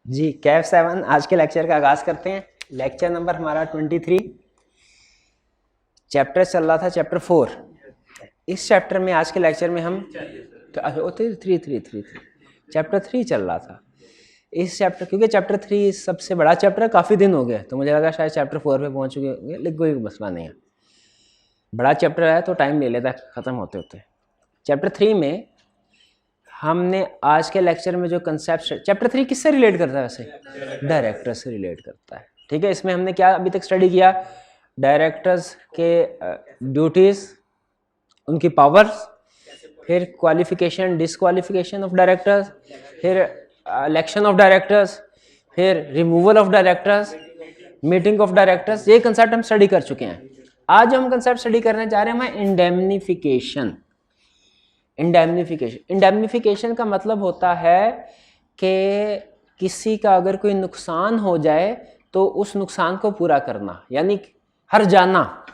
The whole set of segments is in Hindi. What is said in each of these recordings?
जी कैफ 7 आज के लेक्चर का आगाज करते हैं। लेक्चर नंबर हमारा 23, चैप्टर चल रहा था चैप्टर 4। इस चैप्टर में आज के लेक्चर में हम थ्री चैप्टर 3 चल रहा था। इस चैप्टर क्योंकि चैप्टर 3 सबसे बड़ा चैप्टर, काफ़ी दिन हो गए तो मुझे लगा शायद चैप्टर 4 पे पहुंच चुके होंगे, लेकिन कोई मसला नहीं है। बड़ा चैप्टर है तो टाइम ले लेता है ख़त्म होते होते। चैप्टर 3 में हमने आज के लेक्चर में जो कंसेप्ट, चैप्टर 3 किससे रिलेट करता है? वैसे डायरेक्टर से रिलेट करता है। ठीक है, इसमें हमने क्या अभी तक स्टडी किया? डायरेक्टर्स के ड्यूटीज, उनकी पावर्स, फिर क्वालिफिकेशन डिसक्वालिफिकेशन ऑफ डायरेक्टर्स, फिर इलेक्शन ऑफ डायरेक्टर्स, फिर removal of directors, meeting of directors. ये कंसेप्ट हम स्टडी कर चुके हैं। आज हम कंसेप्ट स्टडी करने जा रहे हैं इंडेमनिफिकेशन। इंडेमनिफिकेशन का मतलब होता है कि किसी का अगर कोई नुकसान हो जाए तो उस नुकसान को पूरा करना, यानी हर जाना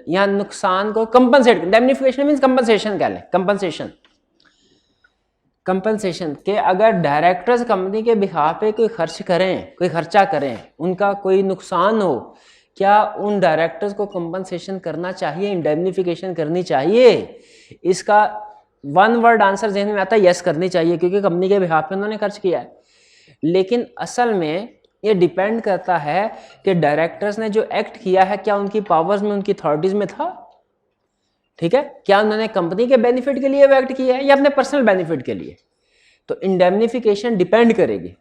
या नुकसान को कंपनसेट। इंडेमनिफिकेशन मींस कंपनसेशन कह लें, कंपनसेशन के अगर डायरेक्टर्स कंपनी के बिहाफ पे कोई खर्चा करें, उनका कोई नुकसान हो, क्या उन डायरेक्टर्स को कंपनसेशन करना चाहिए, इंडेमनिफिकेशन करनी चाहिए? इसका वन वर्ड आंसर जहन में आता है, यस करनी चाहिए, क्योंकि कंपनी के बिहाफ पे उन्होंने खर्च किया है। लेकिन असल में ये डिपेंड करता है कि डायरेक्टर्स ने जो एक्ट किया है क्या उनकी पावर्स में, उनकी अथॉरिटीज में था। ठीक है, क्या उन्होंने कंपनी के बेनिफिट के लिए वो एक्ट किया है या अपने पर्सनल बेनिफिट के लिए? तो इंडेमनिफिकेशन डिपेंड करेगी।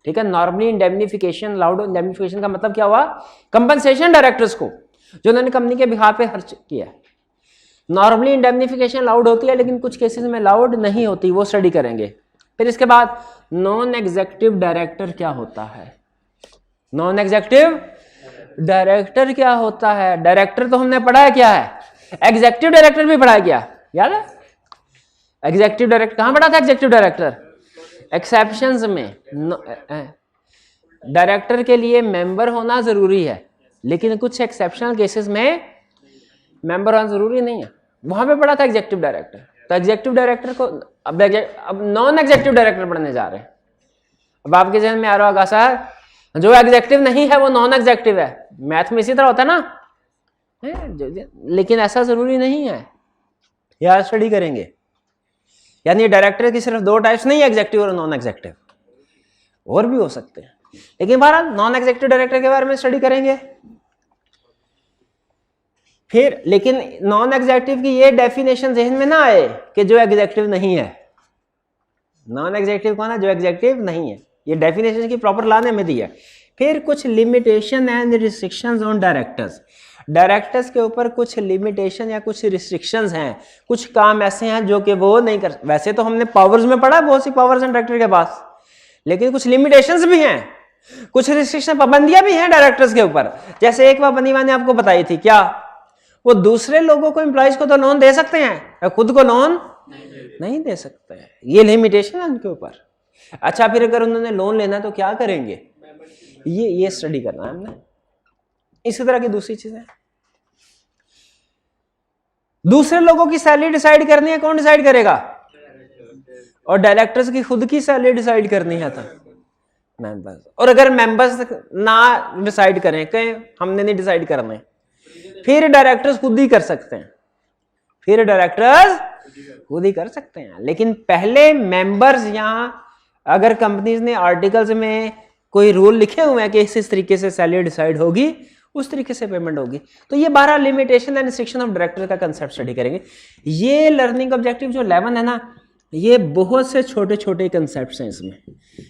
ठीक है, नॉर्मली इंडेमनिफिकेशन लाउड, इंडेमनिफिकेशन का मतलब क्या हुआ? कंपनसेशन डायरेक्टर्स को जो उन्होंने कंपनी के बिहाफ पे खर्च किया है। नॉर्मली इंडेमनिफिकेशन लाउड होती है, लेकिन कुछ केसेस में लाउड नहीं होती, वो स्टडी करेंगे। फिर इसके बाद नॉन एग्जीक्यूटिव डायरेक्टर क्या होता है? नॉन एग्जीक्यूटिव डायरेक्टर क्या होता है? डायरेक्टर तो हमने पढ़ा है क्या है, एग्जीक्यूटिव डायरेक्टर भी पढ़ा है क्या, याद है? एग्जीक्यूटिव डायरेक्टर कहां पढ़ा था? एग्जीक्यूटिव डायरेक्टर एक्सेप्शंस में। डायरेक्टर के लिए मेंबर होना जरूरी है, लेकिन कुछ एक्सेप्शनल केसेस में मेंबर होना जरूरी नहीं है, वहां पे पढ़ा था एग्जीक्यूटिव डायरेक्टर। तो एग्जीक्यूटिव डायरेक्टर को अब नॉन एग्जीक्यूटिव डायरेक्टर पढ़ने जा रहे हैं। अब आपके जहन में आ रहा होगा सर जो एग्जीक्यूटिव नहीं है वो नॉन एग्जीक्यूटिव है, मैथ में इसी तरह होता है ना, लेकिन ऐसा जरूरी नहीं है, यार स्टडी करेंगे। यानी डायरेक्टर की सिर्फ दो टाइप्स नहीं है, एग्जीक्यूटिव और नॉन एग्जीक्यूटिव, और भी हो सकते हैं, लेकिन बहरहाल नॉन एग्जीक्यूटिव डायरेक्टर के बारे में स्टडी करेंगे। फिर लेकिन नॉन एग्जीक्यूटिव की ये डेफिनेशन जहन में ना आए कि जो एग्जीक्यूटिव नहीं है। नॉन एग्जीक्यूटिव कौन है? जो एग्जीक्यूटिव नहीं है। ये डेफिनेशन की प्रॉपर लाने में दी है। फिर कुछ limitation and restrictions on directors. Directors के ऊपर कुछ लिमिटेशन या कुछ रिस्ट्रिक्शंस हैं, कुछ काम ऐसे हैं जो कि वो नहीं कर। वैसे तो हमने पावर्स में पढ़ा, बहुत सी पावर्स हैं डायरेक्टर के पास, लेकिन कुछ लिमिटेशंस भी हैं, कुछ रिस्ट्रिक्शन, पाबंदियां भी हैं डायरेक्टर्स के ऊपर। जैसे एक पाबंदी मैंने आपको बताई थी, क्या? वो दूसरे लोगों को, एम्प्लॉइज को तो लोन दे सकते हैं, खुद को लोन नहीं दे सकते हैं। ये लिमिटेशन है उनके ऊपर। अच्छा, फिर अगर उन्होंने लोन लेना है तो क्या करेंगे? ये स्टडी करना है हमने। इसी तरह की दूसरी चीजें, दूसरे लोगों की सैलरी डिसाइड करनी है, कौन डिसाइड करेगा? और डायरेक्टर्स की खुद की सैलरी डिसाइड करनी है तो मेंबर्स। और अगर मेंबर्स ना डिसाइड करें, कहें हमने नहीं डिसाइड करना है, फिर डायरेक्टर्स खुद ही कर सकते हैं, लेकिन पहले मेंबर्स, यहां अगर कंपनीज ने आर्टिकल्स में कोई रूल लिखे हुए हैं कि इस तरीके से सैलरी डिसाइड होगी, उस तरीके से पेमेंट होगी। तो ये 12 limitation and restriction of director का कंसेप्ट स्टडी करेंगे। ये लर्निंग ऑब्जेक्टिव जो 11 है ना, ये बहुत से छोटे छोटे कंसेप्ट हैं इसमें,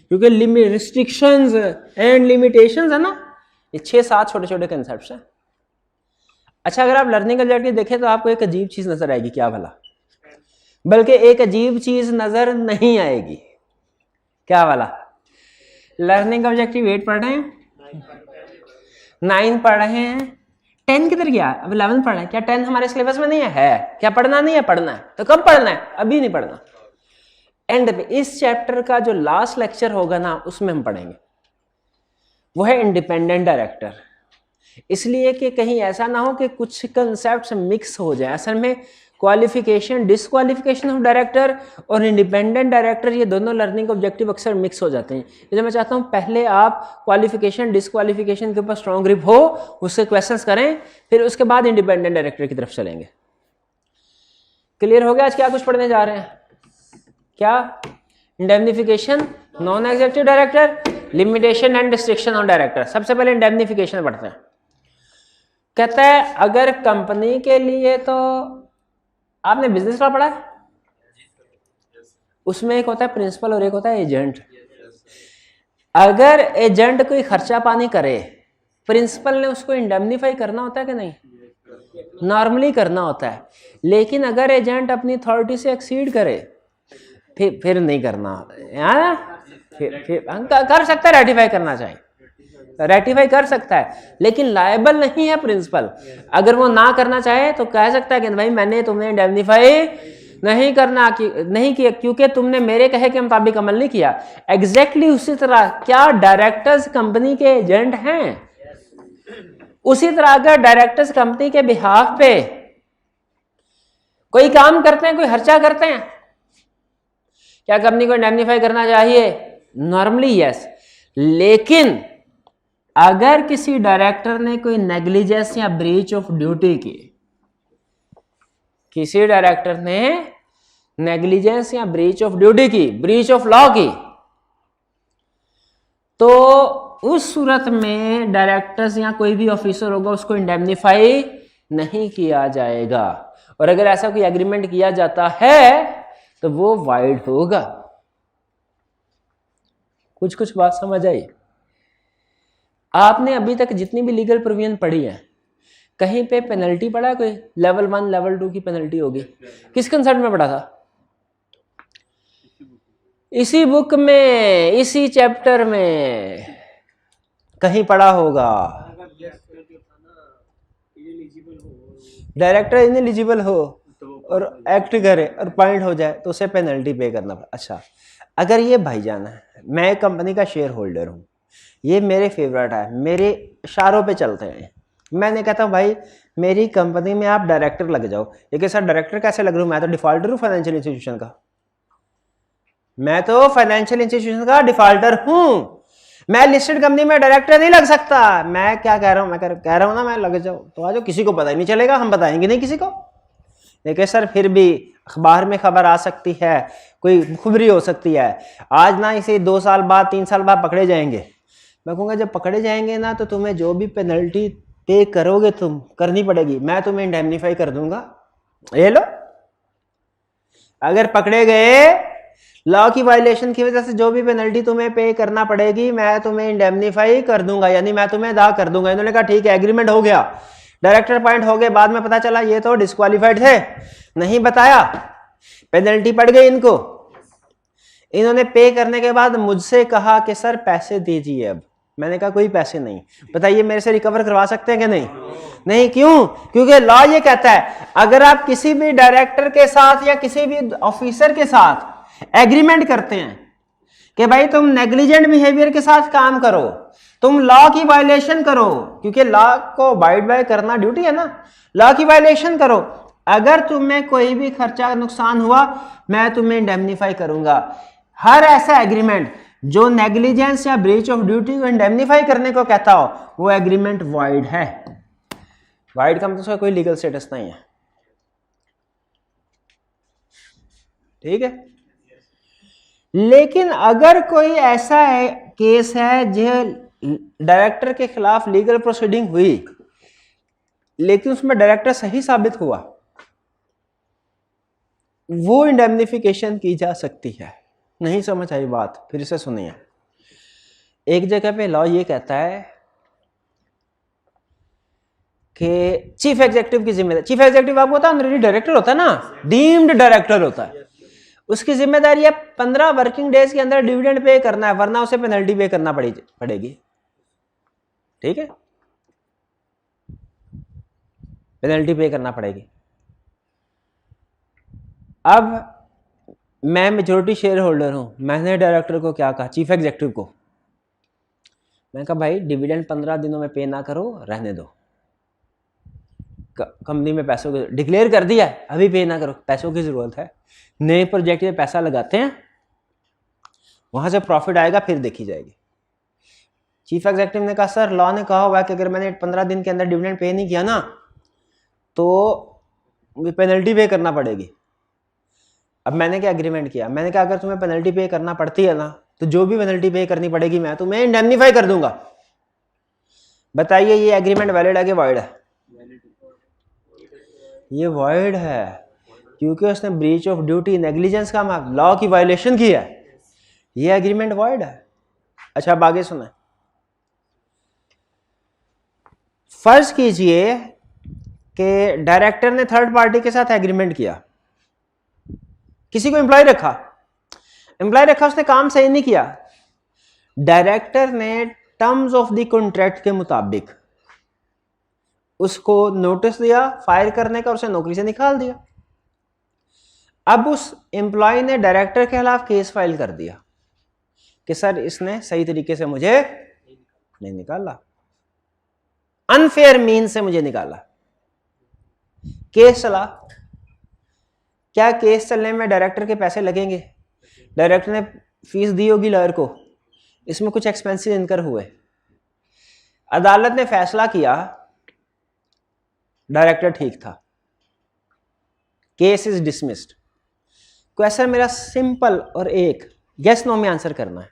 क्योंकि रिस्ट्रिक्शंस एंड लिमिटेशंस है ना, ये 6-7 छोटे छोटे कंसेप्ट हैं। अच्छा, अगर आप लर्निंग ऑब्जेक्टिव देखें तो आपको एक अजीब चीज नजर आएगी, क्या भला? बल्कि एक अजीब चीज नजर नहीं आएगी, क्या वाला? लर्निंग ऑब्जेक्टिव 8 पढ़ रहे हैं, 9 पढ़ रहे हैं, 10 किधर गया? अब 11 पढ़ रहे हैं। क्या 10 हमारे सिलेबस में नहीं है? क्या पढ़ना नहीं है? पढ़ना है। तो कब पढ़ना है? अभी नहीं पढ़ना, एंड पे इस चैप्टर का जो लास्ट लेक्चर होगा ना, उसमें हम पढ़ेंगे। वो है इंडिपेंडेंट डायरेक्टर। इसलिए कि कहीं ऐसा ना हो कि कुछ कंसेप्ट्स मिक्स हो जाए। असल में क्वालिफिकेशन डिसक्वालिफिकेशन ऑफ डायरेक्टर और इंडिपेंडेंट डायरेक्टर, ये दोनों लर्निंग ऑब्जेक्टिव अक्सर मिक्स हो जाते हैं। इसलिए मैं चाहता हूँ पहले आप क्वालिफिकेशन डिसक्वालिफिकेशन के ऊपर स्ट्रॉन्ग ग्रिप हो, उससे क्वेश्चंस करें, फिर उसके बाद इंडिपेंडेंट डायरेक्टर की तरफ चलेंगे। क्लियर हो गया आज क्या कुछ पढ़ने जा रहे हैं? क्या? Indemnification, non executive director, limitation and restriction on director. सबसे पहले इंडेमनिफिकेशन पढ़ते हैं। कहता है अगर कंपनी के लिए, तो आपने बिजनेस लॉ पढ़ा है, उसमें एक होता है प्रिंसिपल और एक होता है एजेंट। अगर एजेंट कोई खर्चा पानी करे, प्रिंसिपल ने उसको इंडेमनीफाई करना होता है कि नहीं? नॉर्मली करना होता है। लेकिन अगर एजेंट अपनी अथॉरिटी से एक्सीड करे, फिर नहीं करना। फिर कर सकता है, रेटिफाई करना चाहिए, रेटिफाई कर सकता है, लेकिन लायबल नहीं है प्रिंसिपल। अगर वो ना करना चाहे तो कह सकता है कि भाई मैंने तुम्हें इंडेमनीफाई नहीं करना नहीं किया क्योंकि तुमने मेरे कहे के मुताबिक अमल नहीं किया। एग्जैक्टली उसी तरह क्या डायरेक्टर्स कंपनी के एजेंट हैं? उसी तरह अगर डायरेक्टर्स कंपनी के बिहाफ पे कोई काम करते हैं, कोई खर्चा करते हैं, क्या कंपनी को इंडेमनीफाई करना चाहिए? Normally yes. लेकिन अगर किसी डायरेक्टर ने कोई नेग्लिजेंस या ब्रीच ऑफ ड्यूटी की, किसी डायरेक्टर ने नेग्लिजेंस या ब्रीच ऑफ ड्यूटी की, ब्रीच ऑफ लॉ की, तो उस सूरत में डायरेक्टर्स या कोई भी ऑफिसर होगा उसको इंडेमनीफाई नहीं किया जाएगा। और अगर ऐसा कोई एग्रीमेंट किया जाता है तो वो वाइड होगा। कुछ कुछ बात समझ आई? आपने अभी तक जितनी भी लीगल प्रोविजन पढ़ी है, कहीं पे पेनल्टी पड़ा है? कोई लेवल 1 लेवल 2 की पेनल्टी होगी? किस कंसर्ट में पढ़ा था? इसी बुक में, इसी चैप्टर में कहीं पढ़ा होगा। डायरेक्टर इनएलिजिबल हो और एक्ट करे और पॉइंट हो जाए तो उसे पेनल्टी पे करना पड़ा। अच्छा, अगर ये भाईजान है, मैं कंपनी का शेयर होल्डर हूँ, ये मेरे फेवरेट है, मेरे इशारों पे चलते हैं, मैंने कहता हूँ भाई मेरी कंपनी में आप डायरेक्टर लग जाओ। लेकिन सर डायरेक्टर कैसे लग रहा हूँ? मैं तो डिफॉल्टर हूँ फाइनेंशियल इंस्टीट्यूशन का, मैं तो फाइनेंशियल इंस्टीट्यूशन का डिफॉल्टर हूँ, मैं लिस्टेड कंपनी में डायरेक्टर नहीं लग सकता। मैं क्या कह रहा हूँ? मैं कह रहा हूँ ना मैं लग जाऊँ तो आ जाओ, किसी को पता ही नहीं चलेगा, हम बताएंगे नहीं किसी को। लेकिन सर फिर भी अखबार में खबर आ सकती है, कोई खुबरी हो सकती है, आज ना इसे 2 साल बाद 3 साल बाद पकड़े जाएंगे। मैं कहूँगा जब पकड़े जाएंगे ना तो तुम्हें जो भी पेनल्टी पे करोगे तुम करनी पड़ेगी, मैं तुम्हें इंडेमनीफाई कर दूंगा। ये लो, अगर पकड़े गए लॉ की वायलेशन की वजह से जो भी पेनल्टी तुम्हें पे करना पड़ेगी मैं तुम्हें इंडेमनीफाई कर दूंगा, यानी मैं तुम्हें अदा कर दूंगा। इन्होंने कहा ठीक है, एग्रीमेंट हो गया, डायरेक्टर पॉइंट हो गए। बाद में पता चला ये तो डिस्क्वालीफाइड थे, नहीं बताया, पेनल्टी पड़ गई इनको। इन्होंने पे करने के बाद मुझसे कहा कि सर पैसे दीजिए। अब मैंने कहा कोई पैसे नहीं। बताइए मेरे से रिकवर करवा सकते हैं कि नहीं? नहीं। क्यों? क्योंकि लॉ ये कहता है अगर आप किसी भी डायरेक्टर के साथ या किसी भी ऑफिसर के साथ एग्रीमेंट करते हैं कि भाई तुम नेग्लिजेंट बिहेवियर के साथ काम करो, तुम लॉ की वायलेशन करो, क्योंकि लॉ को अबाइड बाय करना ड्यूटी है ना, लॉ की वायलेशन करो, अगर तुम्हें कोई भी खर्चा नुकसान हुआ मैं तुम्हें इंडेमनीफाई करूंगा। हर ऐसा एग्रीमेंट जो नेग्लिजेंस या ब्रीच ऑफ ड्यूटी को इंडेमनीफाई करने को कहता हो वो एग्रीमेंट वाइड है। वाइड का मतलब उसका कोई लीगल स्टेटस नहीं है। ठीक है। लेकिन अगर कोई ऐसा केस है जो डायरेक्टर के खिलाफ लीगल प्रोसीडिंग हुई लेकिन उसमें डायरेक्टर सही साबित हुआ, वो इंडेमनिफिकेशन की जा सकती है। नहीं समझ आई बात? फिर से सुनिए। एक जगह पे लॉ ये कहता है कि चीफ एग्जीक्यूटिव की जिम्मेदारी, चीफ एग्जीक्यूटिव आपको पता है ऑनरेरी डायरेक्टर होता है ना, डीम्ड डायरेक्टर होता है, उसकी जिम्मेदारी है 15 वर्किंग डेज के अंदर डिविडेंड पे करना है, वरना उसे पेनल्टी पे करना पड़ेगी। ठीक है, पेनल्टी पे करना पड़ेगी। अब मैं मेजॉरिटी शेयर होल्डर हूं, मैंने डायरेक्टर को क्या कहा, चीफ एग्जीक्यूटिव को, मैं कहा भाई डिविडेंड 15 दिनों में पे ना करो, रहने दो, कंपनी में पैसों की डिक्लेयर कर दिया है, अभी पे ना करो, पैसों की ज़रूरत है, नए प्रोजेक्ट में पैसा लगाते हैं, वहाँ से प्रॉफिट आएगा फिर देखी जाएगी। चीफ एग्जीक्यूटिव ने कहा सर लॉ ने कहा हुआ है कि अगर मैंने 15 दिन के अंदर डिविडेंड पे नहीं किया ना तो पेनल्टी पे करना पड़ेगी। अब मैंने क्या एग्रीमेंट किया, मैंने कहा अगर तुम्हें पेनल्टी पे करना पड़ती है ना तो जो भी पेनल्टी पे करनी पड़ेगी मैं तुम्हें इंडेमनीफाई कर दूंगा। बताइए ये एग्रीमेंट वैलिड है कि वॉइड है? ये वॉइड है क्योंकि उसने ब्रीच ऑफ ड्यूटी नेग्लिजेंस का लॉ की वायलेशन की है, ये एग्रीमेंट वॉइड है। अच्छा अब आगे सुना, फर्ज कीजिए कि डायरेक्टर ने थर्ड पार्टी के साथ एग्रीमेंट किया, किसी को एम्प्लॉय रखा, उसने काम सही नहीं किया, डायरेक्टर ने टर्म्स ऑफ द कॉन्ट्रैक्ट के मुताबिक उसको नोटिस दिया फायर करने का, उसे नौकरी से निकाल दिया। अब उस एम्प्लॉय ने डायरेक्टर के खिलाफ केस फाइल कर दिया कि सर इसने सही तरीके से मुझे नहीं निकाला, अनफेयर मीन से मुझे निकाला। केस चला, क्या केस चलने में डायरेक्टर के पैसे लगेंगे? डायरेक्टर ने फीस दी होगी लॉयर को, इसमें कुछ एक्सपेंसेस इनकर हुए, अदालत ने फैसला किया डायरेक्टर ठीक था, केस इज डिसमिस्ड। क्वेश्चन मेरा सिंपल और एक यस नो में आंसर करना है,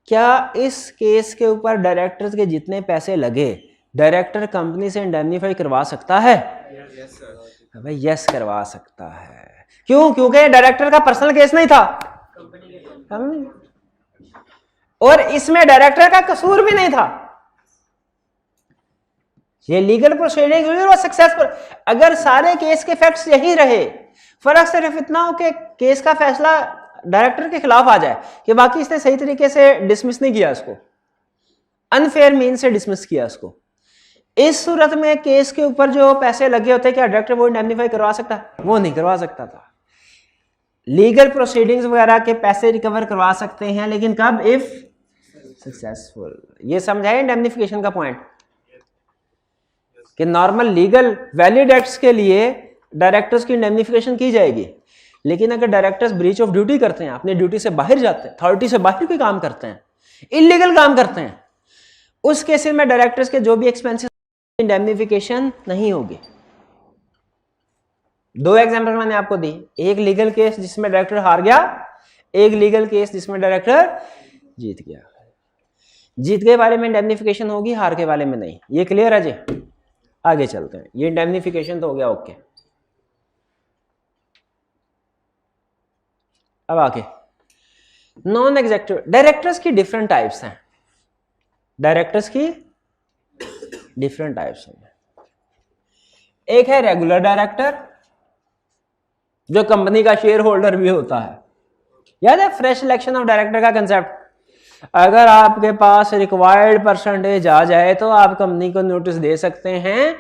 क्या इस केस के ऊपर डायरेक्टर के जितने पैसे लगे डायरेक्टर कंपनी से इंडेमनीफाई करवा सकता है? भाई यस करवा सकता है। क्यों? क्योंकि डायरेक्टर का पर्सनल केस नहीं था और इसमें डायरेक्टर का कसूर भी नहीं था, ये लीगल प्रोसीडिंग सक्सेसफुल। अगर सारे केस के फैक्ट्स यही रहे, फर्क सिर्फ इतना हो कि केस का फैसला डायरेक्टर के खिलाफ आ जाए कि बाकी इसने सही तरीके से डिसमिस नहीं किया इसको, अनफेयर मीन से डिसमिस किया इसको, इस सूरत में केस के ऊपर जो पैसे लगे होते क्या डायरेक्टर वो इंडेमनीफाई करवा सकता? वो नहीं करवा सकता था। लीगल प्रोसीडिंग्स वगैरह के पैसे रिकवर करवा सकते हैं, लेकिन कब? If successful. ये समझाए इंडेमनिफिकेशन का पॉइंट कि नॉर्मल लीगल वैलिड एक्ट्स के लिए डायरेक्टर्स की इंडेमनिफिकेशन की जाएगी, लेकिन अगर डायरेक्टर्स ब्रीच ऑफ ड्यूटी करते हैं, अपनी ड्यूटी से बाहर जाते हैं, अथॉरिटी से बाहर कोई काम करते हैं, इलीगल काम करते हैं, उस केसेस में डायरेक्टर्स के जो भी एक्सपेंसेस इंडेमनिफिकेशन नहीं होगी। दो एग्जांपल मैंने आपको दी, एक लीगल केस जिसमें डायरेक्टर हार गया, एक लीगल केस जिसमें डायरेक्टर जीत गया। जीत के बारे में इंडेमनिफिकेशन होगी, हार के बारे में नहीं। ये क्लियर है जी? आगे चलते हैं। ये इंडेमनिफिकेशन तो हो गया ओके। अब आगे नॉन एग्जीक्यूटिव डायरेक्टर्स की डिफरेंट टाइप्स हैं, डायरेक्टर्स की डिफरेंट टाइप्स हैं। एक है रेगुलर डायरेक्टर जो कंपनी का शेयर होल्डर भी होता है। याद है फ्रेश सिलेक्शन ऑफ डायरेक्टर का कंसेप्ट? अगर आपके पास रिक्वायर्ड परसेंटेज आ जाए तो आप कंपनी को नोटिस दे सकते हैं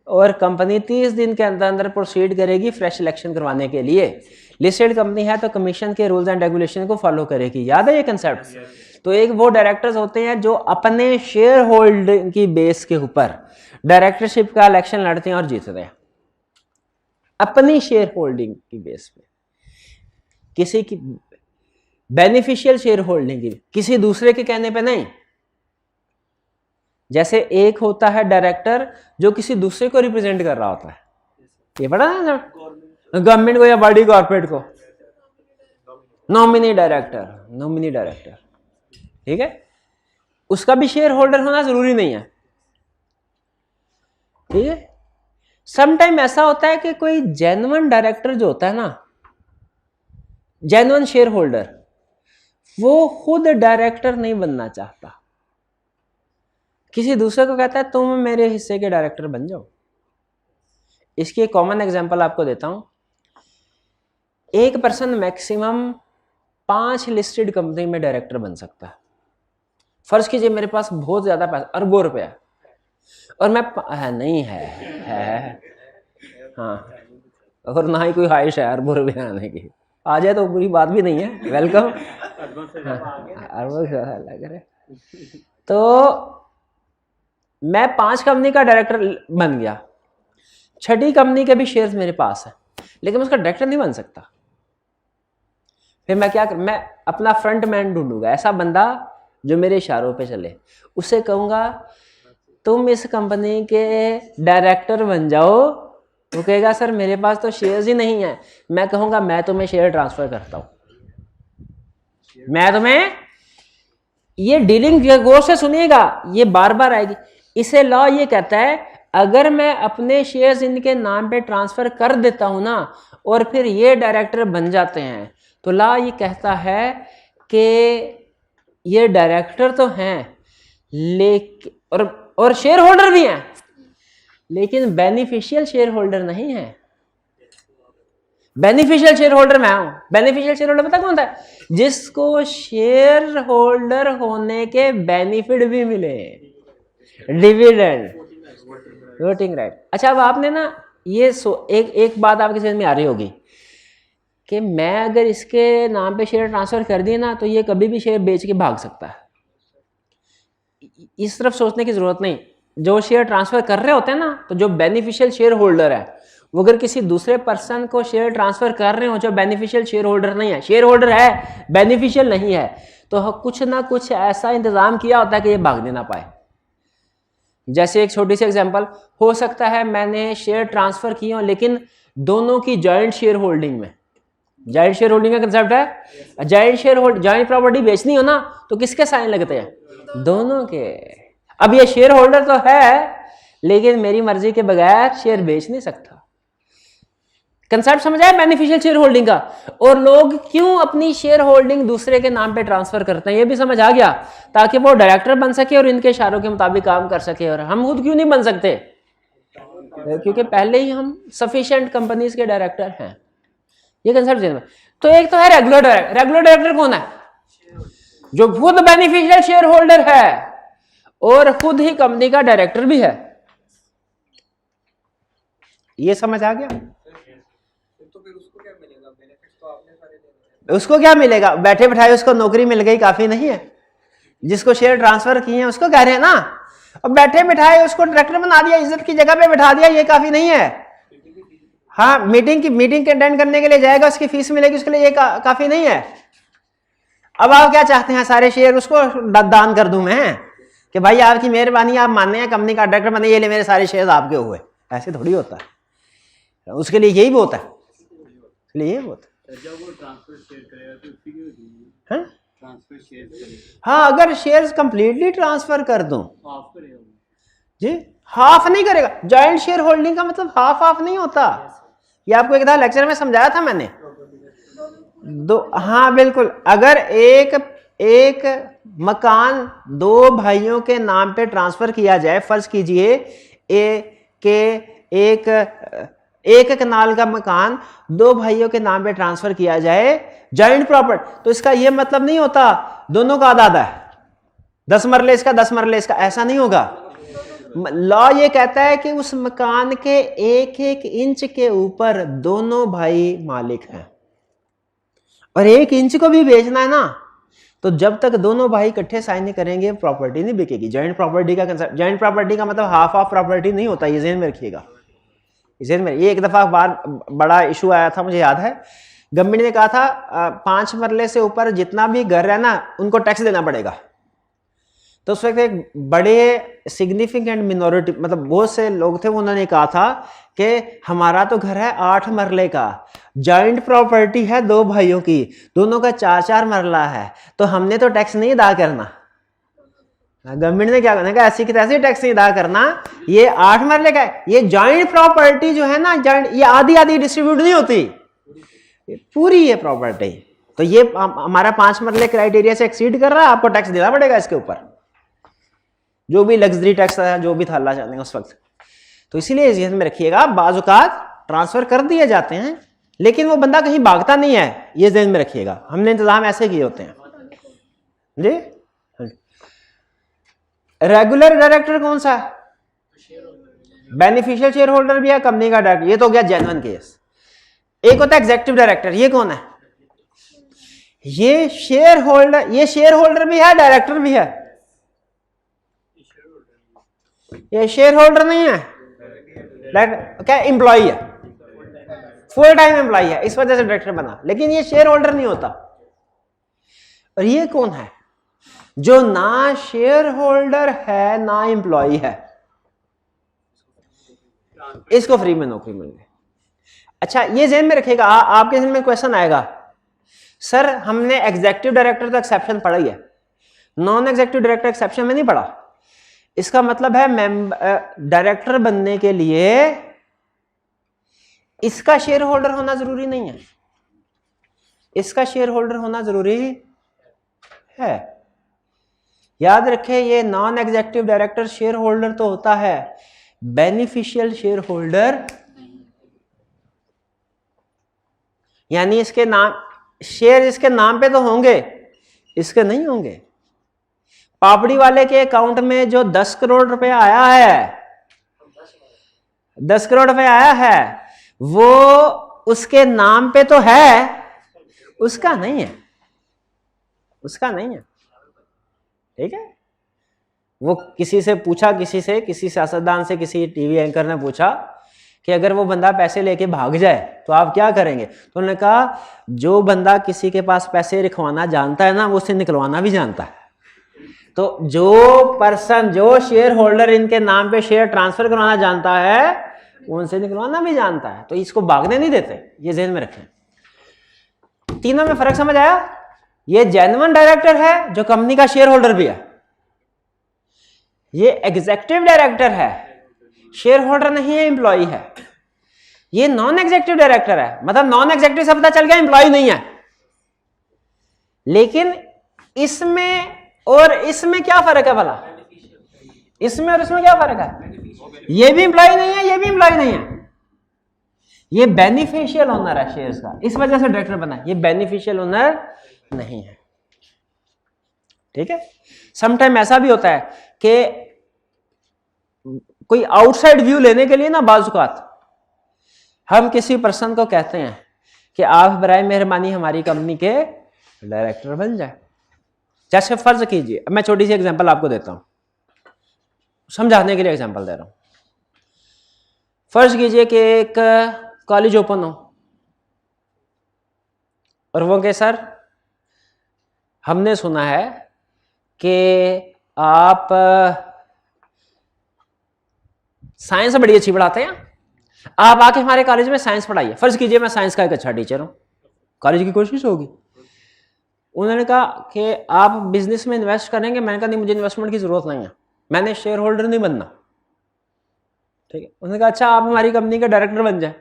और कंपनी 30 दिन के अंदर अंदर प्रोसीड करेगी फ्रेश सिलेक्शन करवाने के लिए। लिस्टेड कंपनी है तो कमीशन के रूल्स एंड रेगुलेशन को फॉलो करेगी। याद है ये कंसेप्ट? तो एक वो डायरेक्टर्स होते हैं जो अपने शेयर होल्डिंग की बेस के ऊपर डायरेक्टरशिप का इलेक्शन लड़ते हैं और जीतते हैं, अपनी शेयर होल्डिंग की बेस पे, किसी की बेनिफिशियल शेयर होल्डिंग की, किसी दूसरे के कहने पे नहीं। जैसे एक होता है डायरेक्टर जो किसी दूसरे को रिप्रेजेंट कर रहा होता है, ये पता है गवर्नमेंट को या बड़ी कॉर्पोरेट को, नॉमिनी डायरेक्टर, नॉमिनी डायरेक्टर, ठीक है, उसका भी शेयर होल्डर होना जरूरी नहीं है, ठीक है। समटाइम ऐसा होता है कि कोई जेन्युइन डायरेक्टर जो होता है ना, जेन्युइन शेयर होल्डर, वो खुद डायरेक्टर नहीं बनना चाहता, किसी दूसरे को कहता है तुम मेरे हिस्से के डायरेक्टर बन जाओ। इसकी एक कॉमन एग्जांपल आपको देता हूं। एक पर्सन मैक्सिमम 5 लिस्टेड कंपनी में डायरेक्टर बन सकता है। फर्ज कीजिए मेरे पास बहुत ज्यादा पैसा, अरबों रुपया, और मैं नहीं है हाँ, और ना ही कोई ख्वाहिश है अरबों रुपया आने की, आ जाए तो बुरी बात भी नहीं है, वेलकम। तो मैं 5 कंपनी का डायरेक्टर बन गया, छठी कंपनी के भी शेयर्स मेरे पास है, लेकिन मैं उसका डायरेक्टर नहीं बन सकता। फिर मैं क्या मैं अपना फ्रंट मैन ढूंढूंगा, ऐसा बंदा जो मेरे इशारों पे चले। उससे कहूंगा तुम इस कंपनी के डायरेक्टर बन जाओ। वो कहेगा सर मेरे पास तो शेयर्स ही नहीं है। मैं कहूंगा मैं तुम्हें शेयर ट्रांसफर करता हूं, मैं तुम्हें, ये डीलिंग गौर से सुनिएगा, ये बार बार आएगी। इसे लॉ ये कहता है अगर मैं अपने शेयर्स इनके नाम पे ट्रांसफर कर देता हूं ना और फिर ये डायरेक्टर बन जाते हैं, तो लॉ ये कहता है कि ये डायरेक्टर तो हैं लेकिन और शेयर होल्डर भी हैं, लेकिन बेनिफिशियल शेयर होल्डर नहीं है। बेनिफिशियल शेयर होल्डर मैं हूं। बेनिफिशियल शेयर होल्डर पता कौन था? जिसको शेयर होल्डर होने के बेनिफिट भी मिले, डिविडेंड, वोटिंग राइट। अच्छा अब आपने ना ये एक बात आपके समझ में आ रही होगी कि मैं अगर इसके नाम पे शेयर ट्रांसफर कर दिए ना तो ये कभी भी शेयर बेच के भाग सकता है। इस तरफ सोचने की जरूरत नहीं। जो शेयर ट्रांसफर कर रहे होते हैं ना, तो जो बेनिफिशियल शेयर होल्डर है वो अगर किसी दूसरे पर्सन को शेयर ट्रांसफर कर रहे हो जो बेनिफिशियल शेयर होल्डर नहीं है, शेयर होल्डर है बेनिफिशियल नहीं है, तो कुछ ना कुछ ऐसा इंतजाम किया होता है कि ये भागने ना पाए। जैसे एक छोटी सी एग्जांपल हो सकता है, मैंने शेयर ट्रांसफर किए हो लेकिन दोनों की जॉइंट शेयर होल्डिंग में। जॉइंट शेयर होल्डिंग का कंसेप्ट है, जॉइंट प्रॉपर्टी बेचनी हो ना तो किसके साइन लगते हैं? दोनों के। अब ये शेयर होल्डर तो है लेकिन मेरी मर्जी के बगैर शेयर बेच नहीं सकता। कंसेप्ट समझ आया बेनिफिशियल शेयर होल्डिंग का? और लोग क्यों अपनी शेयर होल्डिंग दूसरे के नाम पे ट्रांसफर करते हैं ये भी समझ आ गया, ताकि वो डायरेक्टर बन सके और इनके इशारों के मुताबिक काम कर सके। और हम खुद क्यों नहीं बन सकते? क्योंकि पहले ही हम सफिशिएंट कंपनीज के डायरेक्टर हैं। ये कंसेप्ट। तो एक तो है रेगुलर डायरेक्टर। रेगुलर डायरेक्टर कौन है? जो खुद बेनिफिशियल शेयर होल्डर है और खुद ही कंपनी का डायरेक्टर भी है। ये समझ आ गया? तो फिर उसको क्या मिलेगा? बेनिफिट्स तो आपने सारे देने हैं। उसको क्या मिलेगा? बैठे बैठाए उसको नौकरी मिल गई काफी नहीं है? जिसको शेयर ट्रांसफर किए हैं उसको कह रहे हैं ना। और बैठे बैठाए उसको डायरेक्टर बना दिया, इज्जत की जगह पे बैठा दिया, ये काफी नहीं है। हाँ, मीटिंग के अटेंड करने के लिए जाएगा, उसकी फीस मिलेगी, उसके लिए ये काफी नहीं है। अब आप क्या चाहते हैं? सारे शेयर उसको दान कर दूं मैं कि भाई आपकी मेहरबानी, आप मानने हैं कंपनी का डायरेक्टर बने, ये ले मेरे सारे शेयर आपके हुए। ऐसे थोड़ी होता है। उसके लिए यही बहुत है, ये बहुत। हाँ, अगर शेयर्स कंप्लीटली ट्रांसफर कर दूं जी, हाफ नहीं करेगा। जॉइंट शेयर होल्डिंग का मतलब हाफ नहीं होता। ये आपको एक लेक्चर में समझाया था मैंने। हाँ बिल्कुल। अगर एक मकान दो भाइयों के नाम पे ट्रांसफर किया जाए, फर्ज कीजिए एक कनाल का मकान दो भाइयों के नाम पे ट्रांसफर किया जाए, जॉइंट प्रॉपर्टी, तो इसका यह मतलब नहीं होता दोनों का आधा है, 10 मरले इसका 10 मरले इसका, ऐसा नहीं होगा। लॉ ये कहता है कि उस मकान के एक इंच के ऊपर दोनों भाई मालिक हैं, और 1 इंच को भी बेचना है ना, तो जब तक दोनों भाई इकट्ठे साइन नहीं करेंगे प्रॉपर्टी नहीं बिकेगी। जॉइंट प्रॉपर्टी का कंसेप्ट, जॉइंट प्रॉपर्टी का मतलब हाफ प्रॉपर्टी नहीं होता, ये ज़हन में रखिएगा। ये एक दफा बड़ा इशू आया था, मुझे याद है। गवर्नमेंट ने कहा था 5 मरले से ऊपर जितना भी घर है ना उनको टैक्स देना पड़ेगा। तो उस वक्त एक बड़े सिग्निफिकेंट मिनोरिटी, मतलब बहुत से लोग थे, उन्होंने कहा था कि हमारा तो घर है 8 मरले का, जॉइंट प्रॉपर्टी है 2 भाइयों की, दोनों का 4-4 मरला है, तो हमने तो टैक्स नहीं अदा करना। गवर्नमेंट ने क्या करना, कहा ऐसी की तैसी टैक्स नहीं अदा करना, ये 8 मरले का है। ये जॉइंट प्रॉपर्टी जो है ना, ये आधी डिस्ट्रीब्यूट नहीं होती, पूरी है प्रॉपर्टी। तो ये हमारा 5 मरले क्राइटेरिया से एक्सीड कर रहा है, आपको टैक्स देना पड़ेगा इसके ऊपर, जो भी लग्जरी टैक्स है, जो भी था अल्लाह जाने उस वक्त। तो इसीलिए ध्यान में रखिएगा, बाज़ औक़ात ट्रांसफर कर दिए जाते हैं लेकिन वो बंदा कहीं भागता नहीं है, ये ध्यान में रखिएगा। हमने इंतजाम ऐसे किए होते हैं जी। रेगुलर डायरेक्टर कौन सा है? बेनिफिशियल शेयर होल्डर भी है, कंपनी का डायरेक्टर, ये तो हो गया जेन्युइन केस। एक होता है एग्जीक्यूटिव डायरेक्टर, ये कौन है? ये शेयर होल्डर भी है, डायरेक्टर भी है। ये शेयर होल्डर नहीं है, क्या एम्प्लॉई है, फुल टाइम एम्प्लॉई है, इस वजह से डायरेक्टर बना, लेकिन ये शेयर होल्डर नहीं होता। और ये कौन है जो ना शेयर होल्डर है ना एम्प्लॉई है, इसको फ्री में नौकरी मिल गई। अच्छा ये ध्यान में रखिएगा, आपके ध्यान में क्वेश्चन आएगा, सर हमने एग्जीक्यूटिव डायरेक्टर तो एक्सेप्शन पढ़ा ही है, नॉन एग्जीक्यूटिव डायरेक्टर एक्सेप्शन में नहीं पढ़ा। इसका मतलब है डायरेक्टर बनने के लिए इसका शेयर होल्डर होना जरूरी नहीं है, इसका शेयर होल्डर होना जरूरी है। याद रखें ये non executive director share holder तो होता है, बेनिफिशियल शेयर होल्डर यानी इसके नाम शेयर इसके नाम पे तो होंगे, इसके नहीं होंगे। पापड़ी वाले के अकाउंट में जो 10 करोड़ रुपए आया है, 10 करोड़ रुपए आया है, वो उसके नाम पे तो है, उसका नहीं है, उसका नहीं है, ठीक है। वो किसी से पूछा, किसी सियासतदान से, किसी टीवी एंकर ने पूछा कि अगर वो बंदा पैसे लेके भाग जाए तो आप क्या करेंगे, तो उन्होंने कहा जो बंदा किसी के पास पैसे रखवाना जानता है ना, वो उससे निकलवाना भी जानता है। तो जो पर्सन, जो शेयर होल्डर इनके नाम पे शेयर ट्रांसफर करवाना जानता है, उनसे निकलवाना भी जानता है, तो इसको भागने नहीं देते, ये ध्यान में रखें। तीनों में फर्क समझ आया? ये जेन्युइन डायरेक्टर है जो कंपनी का शेयर होल्डर भी है, ये एग्जीक्यूटिव डायरेक्टर है, शेयर होल्डर नहीं है, एम्प्लॉय है। ये नॉन एग्जीक्यूटिव डायरेक्टर है, मतलब नॉन एग्जीक्यूटिव से पता चल गया एम्प्लॉय नहीं है। लेकिन इसमें और इसमें क्या फर्क है भला? इसमें और इसमें क्या फर्क है? ये भी एम्प्लॉय नहीं है, ये भी एम्प्लॉय नहीं है। ये बेनिफिशियल ओनर है शेयर्स का, इस वजह से डायरेक्टर बना, ये बेनिफिशियल ओनर नहीं है, ठीक है। समटाइम ऐसा भी होता है कि कोई आउटसाइड व्यू लेने के लिए ना, बाजुकात हम किसी पर्सन को कहते हैं कि आप बराए मेहरबानी हमारी कंपनी के डायरेक्टर बन जाए। जैसे फर्ज कीजिए, मैं छोटी सी एग्जांपल आपको देता हूं, समझाने के लिए एग्जांपल दे रहा हूं। फर्ज कीजिए कि एक कॉलेज ओपन हो और वो के सर हमने सुना है कि आप साइंस बड़ी अच्छी पढ़ाते हैं, आप आके हमारे कॉलेज में साइंस पढ़ाइए। फर्ज कीजिए मैं साइंस का एक अच्छा टीचर हूं, कॉलेज की कोशिश होगी। उन्होंने कहा कि आप बिजनेस में इन्वेस्ट करेंगे, मैंने कहा नहीं मुझे इन्वेस्टमेंट की जरूरत नहीं है, मैंने शेयर होल्डर नहीं बनना, ठीक है। उन्होंने कहा अच्छा आप हमारी कंपनी का डायरेक्टर बन जाए।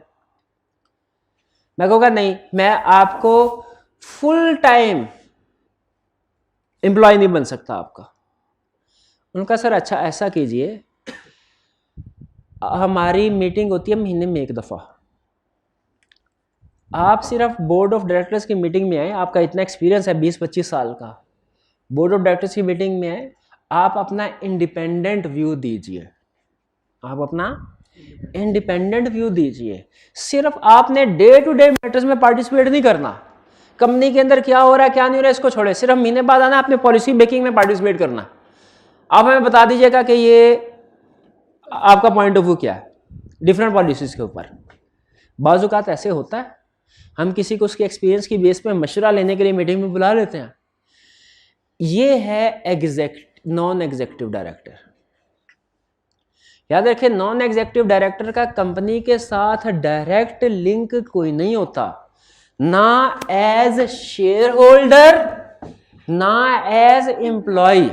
मैं कहूँगा नहीं, मैं आपको फुल टाइम एम्प्लॉय नहीं बन सकता आपका। उनका सर अच्छा ऐसा कीजिए, हमारी मीटिंग होती है महीने में एक दफ़ा, आप सिर्फ बोर्ड ऑफ डायरेक्टर्स की मीटिंग में आए, आपका इतना एक्सपीरियंस है 20-25 साल का, बोर्ड ऑफ डायरेक्टर्स की मीटिंग में आए, आप अपना इंडिपेंडेंट व्यू दीजिए, आप अपना इंडिपेंडेंट व्यू दीजिए। सिर्फ आपने डे टू डे मैटर्स में पार्टिसिपेट नहीं करना, कंपनी के अंदर क्या हो रहा है क्या नहीं हो रहा है इसको छोड़े, सिर्फ महीने बाद आना अपने पॉलिसी मेकिंग में पार्टिसिपेट करना। आप हमें बता दीजिएगा कि ये आपका पॉइंट ऑफ व्यू क्या है डिफरेंट पॉलिसीज के ऊपर। बाजुकात ऐसे होता है, हम किसी को उसके एक्सपीरियंस की बेस पे मशवरा लेने के लिए मीटिंग में बुला लेते हैं। ये है नॉन एग्जीक्यूटिव डायरेक्टर। याद रखें, नॉन एग्जीक्यूटिव डायरेक्टर का कंपनी के साथ डायरेक्ट लिंक कोई नहीं होता, ना एज शेयर होल्डर ना as employee.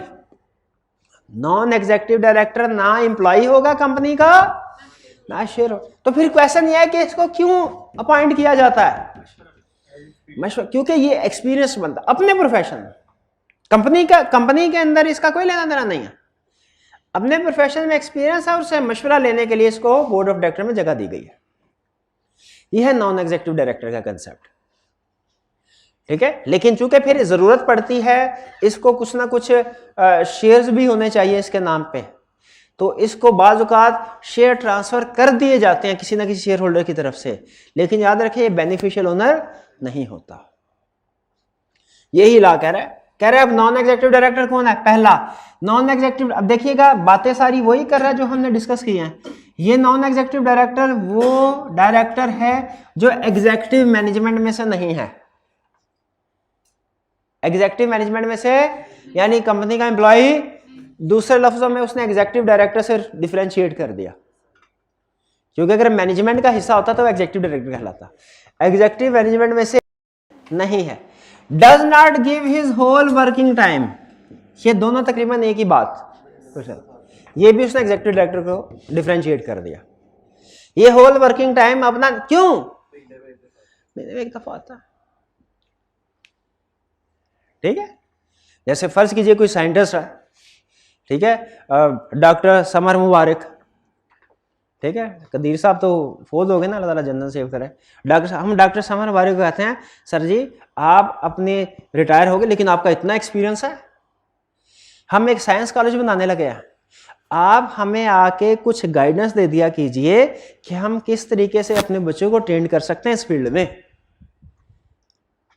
Non executive director ना एम्प्लॉय होगा कंपनी का ना शेयर। तो फिर क्वेश्चन ये है कि इसको क्यों अपॉइंट किया जाता है? क्योंकि ये एक्सपीरियंस बनता अपने प्रोफेशन में, कंपनी के अंदर इसका कोई लेना देना नहीं है, अपने प्रोफेशन में एक्सपीरियंस है और उससे मशवरा लेने के लिए इसको बोर्ड ऑफ डायरेक्टर में जगह दी गई है। यह है नॉन एग्जीक्यूटिव डायरेक्टर का कंसेप्ट, ठीक है। लेकिन चूंकि फिर जरूरत पड़ती है इसको कुछ ना कुछ शेयर्स भी होने चाहिए इसके नाम पे, तो इसको बाज़ औक़ात शेयर ट्रांसफर कर दिए जाते हैं किसी ना किसी शेयर होल्डर की तरफ से, लेकिन याद रखें ये बेनिफिशियल ओनर नहीं होता। यही ला कह रहा है अब नॉन एग्जीक्यूटिव डायरेक्टर कौन है? पहला नॉन एग्जीक्यूटिव। अब देखिएगा बातें सारी वही कर रहा है जो हमने डिस्कस की हैं ये नॉन एग्जीक्यूटिव डायरेक्टर वो डायरेक्टर है जो एग्जीक्यूटिव मैनेजमेंट में से नहीं है। एग्जीक्यूटिव मैनेजमेंट में से यानी कंपनी का एम्प्लॉय, दूसरे लफ्जों में उसने एग्जीक्यूटिव डायरेक्टर से डिफरेंशिएट कर दिया, क्योंकि अगर मैनेजमेंट का हिस्सा होता तो एग्जीक्यूटिव डायरेक्टर कहलाता। एग्जीक्यूटिव मैनेजमेंट में से नहीं है। Does not give his whole working time, ये दोनों तकरीबन एक ही बात, ये भी उसने एग्जीक्यूटिव डायरेक्टर को डिफरेंशिएट कर दिया। ये होल वर्किंग टाइम अपना क्यों, महीने में एक दफा आता, ठीक है। जैसे फर्ज कीजिए कोई साइंटिस्ट है, ठीक है, डॉक्टर समर मुबारक, ठीक है, कदीर साहब तो फौत हो गए ना, अल्लाह ताला जन्नत सेव करे। हम डॉक्टर समर मुबारक कहते हैं, सर जी आप अपने रिटायर हो गए लेकिन आपका इतना एक्सपीरियंस है, हम एक साइंस कॉलेज बनाने लगे हैं, आप हमें आके कुछ गाइडेंस दे दिया कीजिए कि हम किस तरीके से अपने बच्चों को ट्रेन कर सकते हैं इस फील्ड में।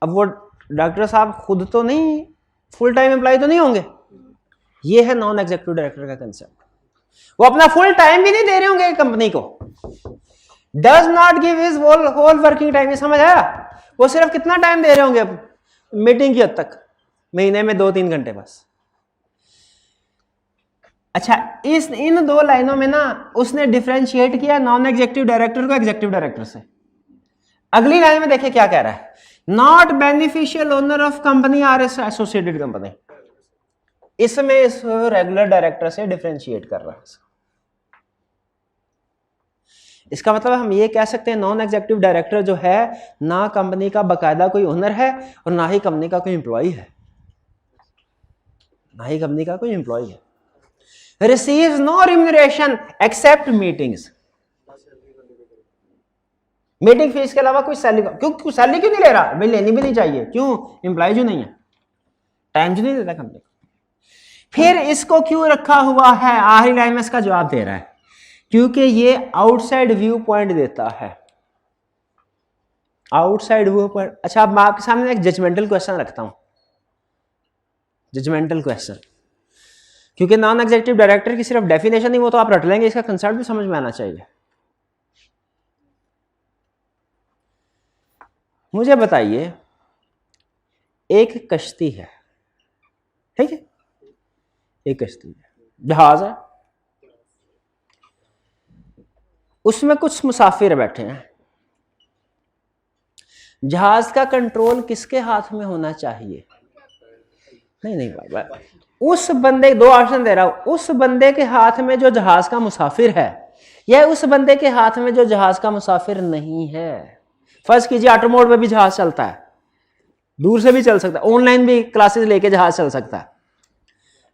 अब वो डॉक्टर साहब खुद तो नहीं, फुल टाइम एम्प्लॉय तो नहीं होंगे। ये है नॉन एग्जीक्यूटिव डायरेक्टर का कंसेप्ट। वो अपना फुल टाइम भी नहीं दे रहे होंगे कंपनी को। Does not give his whole working time, समझ आया। वो सिर्फ कितना टाइम दे रहे होंगे मीटिंग की हद तक, महीने में 2-3 घंटे बस। अच्छा, इन दो लाइनों में ना उसने डिफरेंशिएट किया नॉन एग्जीक्यूटिव डायरेक्टर को एग्जीक्यूटिव डायरेक्टर से। अगली लाइन में देखिए क्या कह रहा है, not beneficial owner of company or associated company. इसमें इस रेगुलर डायरेक्टर से डिफरेंशिएट कर रहा है। इसका मतलब हम ये कह सकते हैं नॉन एग्जीक्यूटिव डायरेक्टर जो है ना कंपनी का बाकायदा कोई ओनर है और ना ही कंपनी का कोई एम्प्लॉय है, ना ही कंपनी का कोई एम्प्लॉय है। receives no remuneration except meetings, meeting fees के अलावा कोई सैलरी, क्यों सैलरी क्यों नहीं ले रहा भाई, लेनी भी नहीं चाहिए, क्यों, एम्प्लॉय जो नहीं है, टाइम जो नहीं देता कंपनी को। फिर इसको क्यों रखा हुआ है, आखिरी लाइन में इसका जवाब दे रहा है, क्योंकि ये आउटसाइड व्यू पॉइंट देता है, आउटसाइड व्यू पॉइंट। अच्छा, अब मैं आपके सामने एक जजमेंटल क्वेश्चन रखता हूं, जजमेंटल क्वेश्चन, क्योंकि नॉन एग्जीक्यूटिव डायरेक्टर की सिर्फ डेफिनेशन ही वो तो आप रट लेंगे, इसका कंसेप्ट भी समझ में आना चाहिए। मुझे बताइए, एक कश्ती है, ठीक है, एक कश्ती है, जहाज है, उसमें कुछ मुसाफिर बैठे हैं। जहाज का कंट्रोल किसके हाथ में होना चाहिए? नहीं भाई, उस बंदे, 2 ऑप्शन दे रहा हूं, उस बंदे के हाथ में जो जहाज का मुसाफिर है या उस बंदे के हाथ में जो जहाज का मुसाफिर नहीं है। फर्ज कीजिए ऑटोमोड में भी जहाज चलता है, दूर से भी चल सकता है, ऑनलाइन भी क्लासेस लेके जहाज चल सकता है,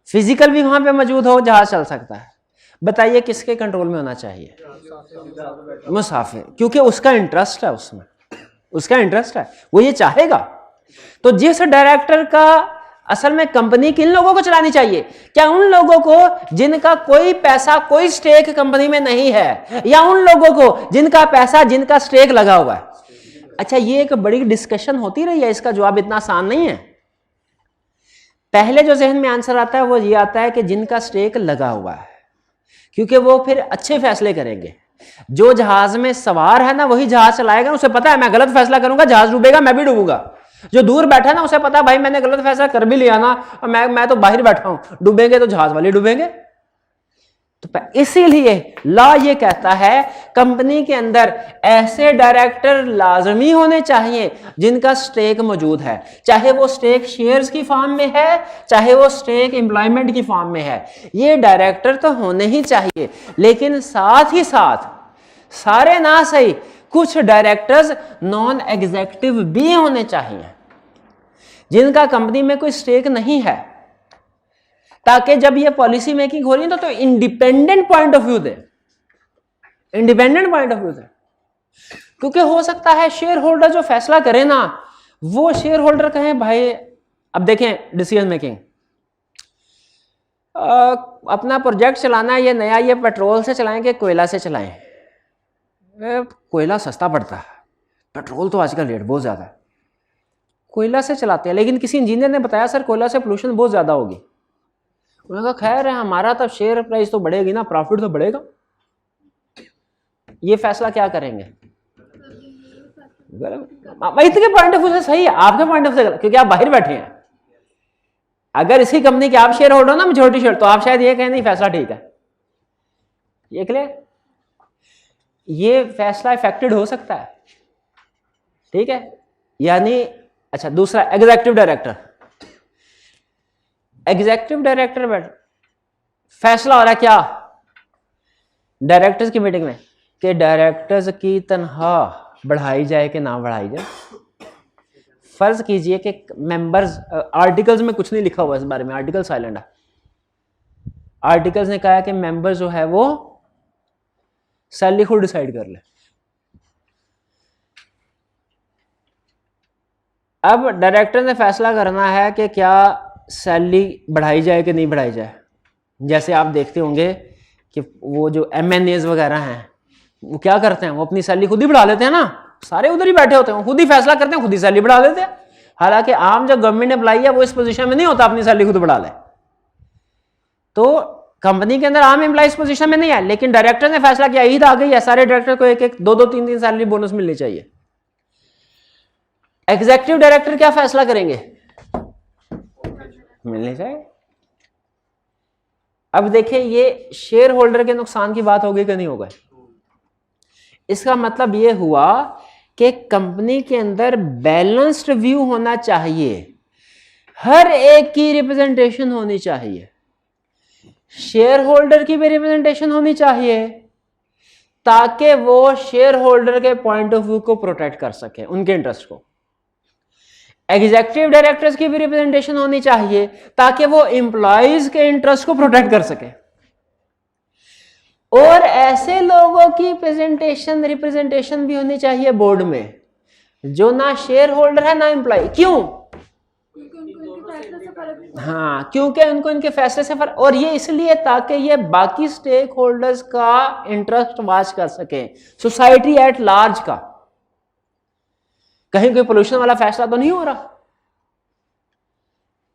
फिजिकल भी वहां पे मौजूद हो जहाज चल सकता है। बताइए किसके कंट्रोल में होना चाहिए? मुसाफिर, क्योंकि उसका इंटरेस्ट है, उसमें उसका इंटरेस्ट है, वो ये चाहेगा। तो जिस डायरेक्टर का असल में कंपनी किन लोगों को चलानी चाहिए? क्या उन लोगों को जिनका कोई पैसा, कोई स्टेक कंपनी में नहीं है, या उन लोगों को जिनका पैसा, जिनका स्टेक लगा हुआ है? अच्छा, ये एक बड़ी डिस्कशन होती रही है, इसका जवाब इतना आसान नहीं है। पहले जो जहन में आंसर आता है वो ये आता है कि जिनका स्टेक लगा हुआ है, क्योंकि वो फिर अच्छे फैसले करेंगे। जो जहाज में सवार है ना वही जहाज चलाएगा, उसे पता है मैं गलत फैसला करूंगा जहाज डूबेगा, मैं भी डूबूंगा। जो दूर बैठा ना उसे पता भाई मैंने गलत फैसला कर भी लिया ना, मैं तो बाहर बैठा हूं, डूबेंगे तो जहाज वाले डूबेंगे। तो इसीलिए लॉ ये कहता है कंपनी के अंदर ऐसे डायरेक्टर लाजमी होने चाहिए जिनका स्टेक मौजूद है, चाहे वो स्टेक शेयर्स की फॉर्म में है, चाहे वो स्टेक एम्प्लॉयमेंट की फॉर्म में है। ये डायरेक्टर तो होने ही चाहिए, लेकिन साथ ही साथ सारे ना सही कुछ डायरेक्टर्स नॉन एग्जीक्यूटिव भी होने चाहिए जिनका कंपनी में कोई स्टेक नहीं है, ताकि जब ये पॉलिसी मेकिंग हो रही है तो इंडिपेंडेंट पॉइंट ऑफ व्यू दे, इंडिपेंडेंट पॉइंट ऑफ व्यू दे। क्योंकि हो सकता है शेयर होल्डर जो फैसला करे ना, वो शेयर होल्डर कहें भाई, अब देखें डिसीजन मेकिंग, अपना प्रोजेक्ट चलाना है ये नया, ये पेट्रोल से चलाएं कि कोयला से चलाएं? कोयला सस्ता पड़ता है, पेट्रोल तो आजकल रेट बहुत ज़्यादा है, कोयला से चलाते हैं। लेकिन किसी इंजीनियर ने बताया सर कोयला से पोल्यूशन बहुत ज़्यादा होगी। उन्होंने कहा खैर है, हमारा तो शेयर प्राइस तो बढ़ेगी ना, प्रॉफिट तो बढ़ेगा। ये फैसला क्या करेंगे? इतने पॉइंट ऑफ व्यू से सही है, आपके पॉइंट ऑफ व्यू से, क्योंकि आप बाहर बैठे हैं। अगर इसी कंपनी के आप शेयर होल्डर हो ना, मेजॉरिटी शेयर, तो आप शायद ये कहें नहीं फैसला ठीक है। ये क्लियर? ये फैसला इफेक्टेड हो सकता है, ठीक है। यानी अच्छा, दूसरा एग्जीक्यूटिव डायरेक्टर। एग्जीक्यूटिव डायरेक्टर बैठ, फैसला हो रहा है क्या डायरेक्टर्स की मीटिंग में कि डायरेक्टर्स की तनख्वाह बढ़ाई जाए कि ना बढ़ाई जाए। फर्ज कीजिए कि मेंबर्स, आर्टिकल्स में कुछ नहीं लिखा हुआ इस बारे में, आर्टिकल साइलेंट है। आर्टिकल्स ने कहा कि मेंबर जो है वो सैलरी खुद डिसाइड कर ले। अब डायरेक्टर ने फैसला करना है कि क्या सैलरी बढ़ाई जाए कि नहीं बढ़ाई जाए। जैसे आप देखते होंगे कि वो जो MNAs वगैरह हैं वो क्या करते हैं, वो अपनी सैलरी खुद ही बढ़ा लेते हैं ना, सारे उधर ही बैठे होते हैं, खुद ही फैसला करते हैं, खुद ही सैलरी बढ़ा देते हैं। हालांकि आम जो गवर्नमेंट एम्प्लॉई है वो इस पोजीशन में नहीं होता अपनी सैलरी खुद बढ़ा ले। तो कंपनी के अंदर आम एम्प्लॉय इस पोजीशन में नहीं है, लेकिन डायरेक्टर ने फैसला किया, ईद आ गई है, सारे डायरेक्टर को एक एक दो दो तीन तीन सैलरी बोनस मिलनी चाहिए। एग्जीक्यूटिव डायरेक्टर क्या फैसला करेंगे? मिलने चाहिए। अब देखिए ये शेयर होल्डर के नुकसान की बात होगी कि नहीं होगा? इसका मतलब ये हुआ कि कंपनी के अंदर बैलेंस्ड व्यू होना चाहिए, हर एक की रिप्रेजेंटेशन होनी चाहिए, शेयर होल्डर की भी रिप्रेजेंटेशन होनी चाहिए, ताकि वो शेयर होल्डर के पॉइंट ऑफ व्यू को प्रोटेक्ट कर सके, उनके इंटरेस्ट को। एग्जीक्यूटिव डायरेक्टर्स की भी रिप्रेजेंटेशन होनी चाहिए ताकि वो एम्प्लॉयज के इंटरेस्ट को प्रोटेक्ट कर सके। और ऐसे लोगों की रिप्रेजेंटेशन भी होनी चाहिए बोर्ड में जो ना शेयर होल्डर है ना एम्प्लॉय। क्यों? हाँ, क्योंकि उनको इनके फैसले से फर्क, और ये इसलिए ताकि ये बाकी स्टेक होल्डर्स का इंटरेस्ट वॉच कर सके, सोसाइटी एट लार्ज का। कहीं कोई पोल्यूशन वाला फैसला तो नहीं हो रहा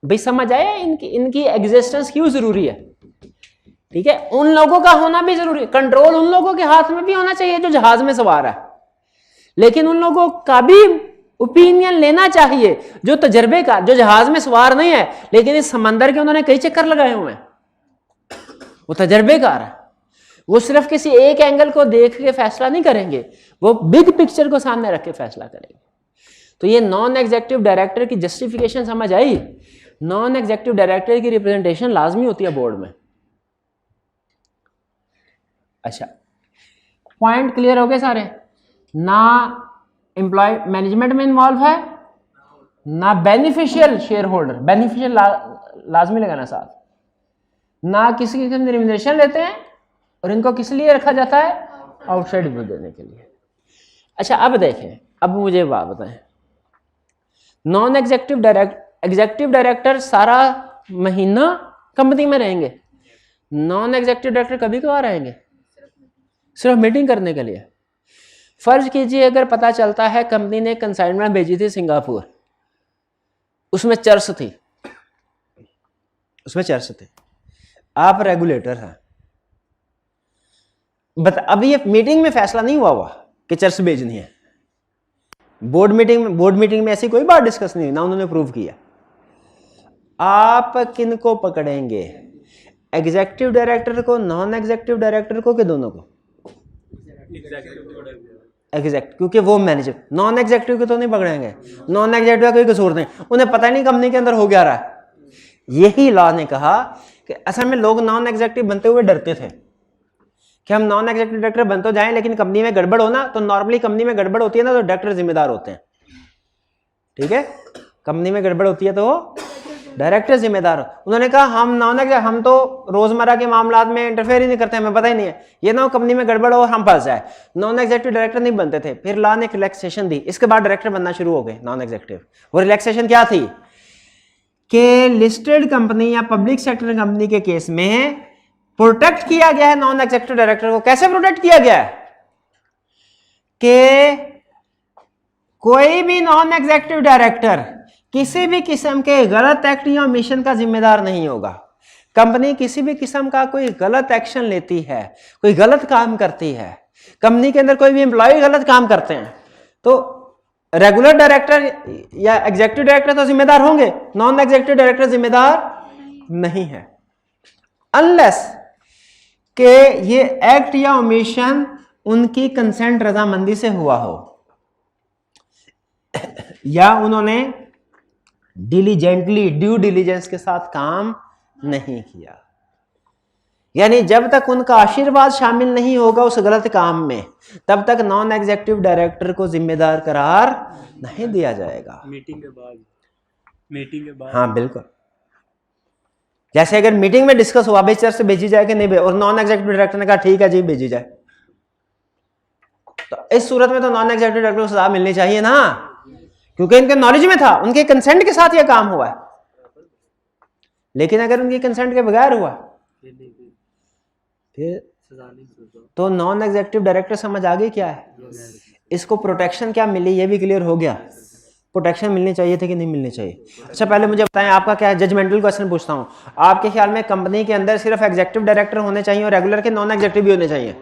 भाई, समझ आया? इनकी एग्जिस्टेंस क्यों जरूरी है, ठीक है। उन लोगों का होना भी जरूरी है, कंट्रोल उन लोगों के हाथ में भी होना चाहिए जो जहाज में सवार है, लेकिन उन लोगों का भी ओपिनियन लेना चाहिए जो तजर्बे का, जो जहाज में सवार नहीं है लेकिन इस समंदर के उन्होंने कई चक्कर लगाए हुए हैं, वो तजर्बेकार है। वो सिर्फ किसी एक एंगल को देख के फैसला नहीं करेंगे, वो बिग पिक्चर को सामने रख के फैसला करेंगे। तो ये नॉन एग्जीक्यूटिव डायरेक्टर की जस्टिफिकेशन समझ आई? नॉन एग्जीक्यूटिव डायरेक्टर की रिप्रेजेंटेशन लाजमी होती है बोर्ड में। अच्छा, पॉइंट क्लियर हो गए सारे? ना एम्प्लॉय मैनेजमेंट में इन्वॉल्व है, ना बेनिफिशियल शेयर होल्डर, बेनिफिशियल लाजमी लगाना साथ, ना किसी किस्म की रिम्यूनरेशन लेते हैं, और इनको किस लिए रखा जाता है? आउटसाइड व्यू देने के लिए। अच्छा, अब देखें, अब मुझे बात बताएं, नॉन एग्जीक्यूटिव डायरेक्टर सारा महीना कंपनी में रहेंगे, नॉन एग्जीक्यूटिव डायरेक्टर कभी कभार रहेंगे सिर्फ मीटिंग करने के लिए। फर्ज कीजिए अगर पता चलता है कंपनी ने कंसाइनमेंट भेजी थी सिंगापुर, उसमें चर्च थी, आप रेगुलेटर हैं, अब ये मीटिंग में फैसला नहीं हुआ कि चर्च भेजनी है, बोर्ड मीटिंग में ऐसी कोई बात डिस्कस नहीं हुई, ना उन्होंने प्रूव किया। आप किनको पकड़ेंगे? एग्जीक्यूटिव डायरेक्टर को, नॉन एग्जीक्यूटिव डायरेक्टर को, कि दोनों को? एग्जैक्ट, क्योंकि वो मैनेजर। नॉन एग्जीक्यूटिव को तो नहीं पकड़ेंगे, नॉन एग्जीक्यूटिव का कोई कसूर नहीं, उन्हें पता ही नहीं कंपनी के अंदर हो क्या रहा है। यही लॉ ने कहा कि असल में लोग नॉन एग्जीक्यूटिव बनते हुए डरते थे कि हम नॉन एग्जीक्यूटिव डायरेक्टर बन तो जाएं, लेकिन कंपनी में गड़बड़ हो ना, तो नॉर्मली कंपनी में गड़बड़ होती है ना तो डायरेक्टर जिम्मेदार होते हैं, ठीक है। कंपनी में गड़बड़ होती है तो डायरेक्टर जिम्मेदार हो। उन्होंने कहा हम तो रोजमर्रा के मामलात में इंटरफेयर ही नहीं करते, हमें पता ही नहीं है, ये ना कंपनी में गड़बड़ हो हम फंस जाए। नॉन एग्जीक्यूटिव डायरेक्टर नहीं बनते थे, फिर लॉ ने रिलैक्सेशन दी, इसके बाद डायरेक्टर बनना शुरू हो गए नॉन एग्जीक्यूटिव। वो रिलैक्सेशन क्या थी कि लिस्टेड कंपनी या पब्लिक सेक्टर कंपनी के केस में प्रोटेक्ट किया गया है नॉन एग्जीक्यूटिव डायरेक्टर को। कैसे प्रोटेक्ट किया गया है कि कोई भी नॉन एग्जीक्यूटिव डायरेक्टर किसी भी किस्म के गलत एक्ट या मिशन का जिम्मेदार नहीं होगा। कंपनी किसी भी किस्म का कोई गलत एक्शन लेती है, कोई गलत काम करती है, कंपनी के अंदर कोई भी एम्प्लॉय गलत काम करते हैं तो रेगुलर डायरेक्टर या एग्जीक्यूटिव डायरेक्टर तो जिम्मेदार होंगे, नॉन एग्जीक्यूटिव डायरेक्टर जिम्मेदार नहीं है, अनलेस के ये एक्ट या ओमिशन उनकी कंसेंट रजामंदी से हुआ हो या उन्होंने डिलीजेंटली ड्यू डिलीजेंस के साथ काम नहीं किया। यानी जब तक उनका आशीर्वाद शामिल नहीं होगा उस गलत काम में, तब तक नॉन एग्जीक्यूटिव डायरेक्टर को जिम्मेदार करार नहीं दिया जाएगा। मीटिंग के बाद हाँ बिल्कुल, जैसे अगर मीटिंग में डिस्कस हुआ भाई चर्च से भेजी जाए कि नहीं, और नॉन एग्जीक्यूटिव डायरेक्टर ने कहा ठीक है जी भेजी जाए, तो इस सूरत में तो नॉन एग्जीक्यूटिव डायरेक्टर को सजा मिलनी चाहिए ना, क्योंकि इनके नॉलेज में था, उनके कंसेंट के साथ यह काम हुआ है। लेकिन अगर उनकी कंसेंट के बगैर हुआ फिर तो नॉन एग्जीक्यूटिव डायरेक्टर समझ आ गई क्या है, इसको प्रोटेक्शन क्या मिली ये भी क्लियर हो गया। प्रोटेक्शन मिलनी चाहिए थी कि नहीं मिलनी चाहिए। अच्छा पहले मुझे बताएं, आपका क्या जजमेंटल क्वेश्चन पूछता हूं, आपके ख्याल में कंपनी के अंदर सिर्फ एग्जीक्यूटिव डायरेक्टर होने चाहिए और रेगुलर के नॉन एग्जीक्यूटिव भी होने चाहिए?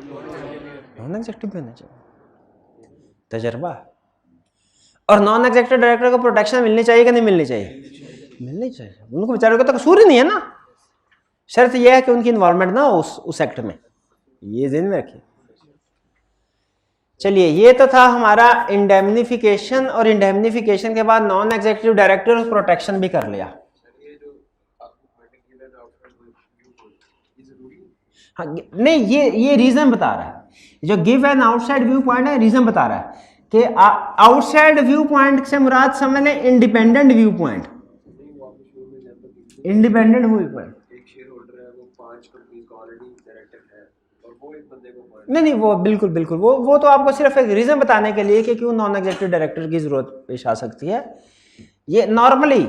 नॉन एग्जीक्यूटिव भी होने चाहिए, तजर्बा। और नॉन एग्जीक्यूटिव डायरेक्टर को प्रोटेक्शन मिलनी चाहिए कि नहीं मिलनी चाहिए? मिलनी चाहिए, उनको बेचारों को तो कसूर ही नहीं है ना, शर्त यह है कि उनकी इन्वॉल्वमेंट ना हो उस एक्ट में, ये ध्यान में रखिए। चलिए ये तो था हमारा इंडेमनिफिकेशन, और इंडेमनिफिकेशन के बाद नॉन एग्जीक्यूटिव डायरेक्टर प्रोटेक्शन भी कर लिया। हाँ नहीं, ये रीजन बता रहा है, जो give an outside view point है, रीजन बता रहा है कि आउटसाइड व्यू पॉइंट से मुराद समझ लें independent view point, independent view point. नहीं वो बिल्कुल बिल्कुल वो तो आपको सिर्फ एक रीजन बताने के लिए कि क्यों नॉन एग्जीक्यूटिव डायरेक्टर की जरूरत पेश आ सकती है। ये नॉर्मली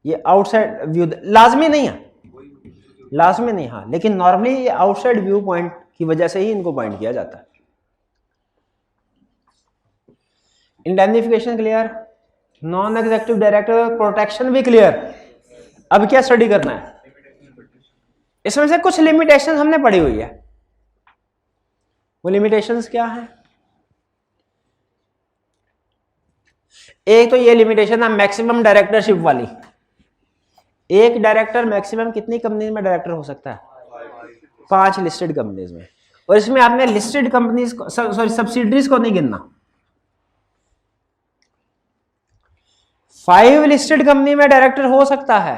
ये आउटसाइड व्यू लाजमी नहीं है, लाजमी नहीं, हाँ, लेकिन नॉर्मली ये आउटसाइड व्यू पॉइंट की वजह से ही इनको पॉइंट किया जाता है। Indemnification clear, non executive director protection भी क्लियर। अब क्या स्टडी करना है, इसमें से कुछ लिमिटेशन हमने पढ़ी हुई है। वो लिमिटेशंस क्या है? एक तो ये लिमिटेशन है मैक्सिमम डायरेक्टरशिप वाली, एक डायरेक्टर मैक्सिमम कितनी कंपनीज में डायरेक्टर हो सकता है? 5 लिस्टेड कंपनीज में, और इसमें आपने लिस्टेड कंपनीज को सॉरी सब्सिडरीज को नहीं गिनना। 5 लिस्टेड कंपनी में डायरेक्टर हो सकता है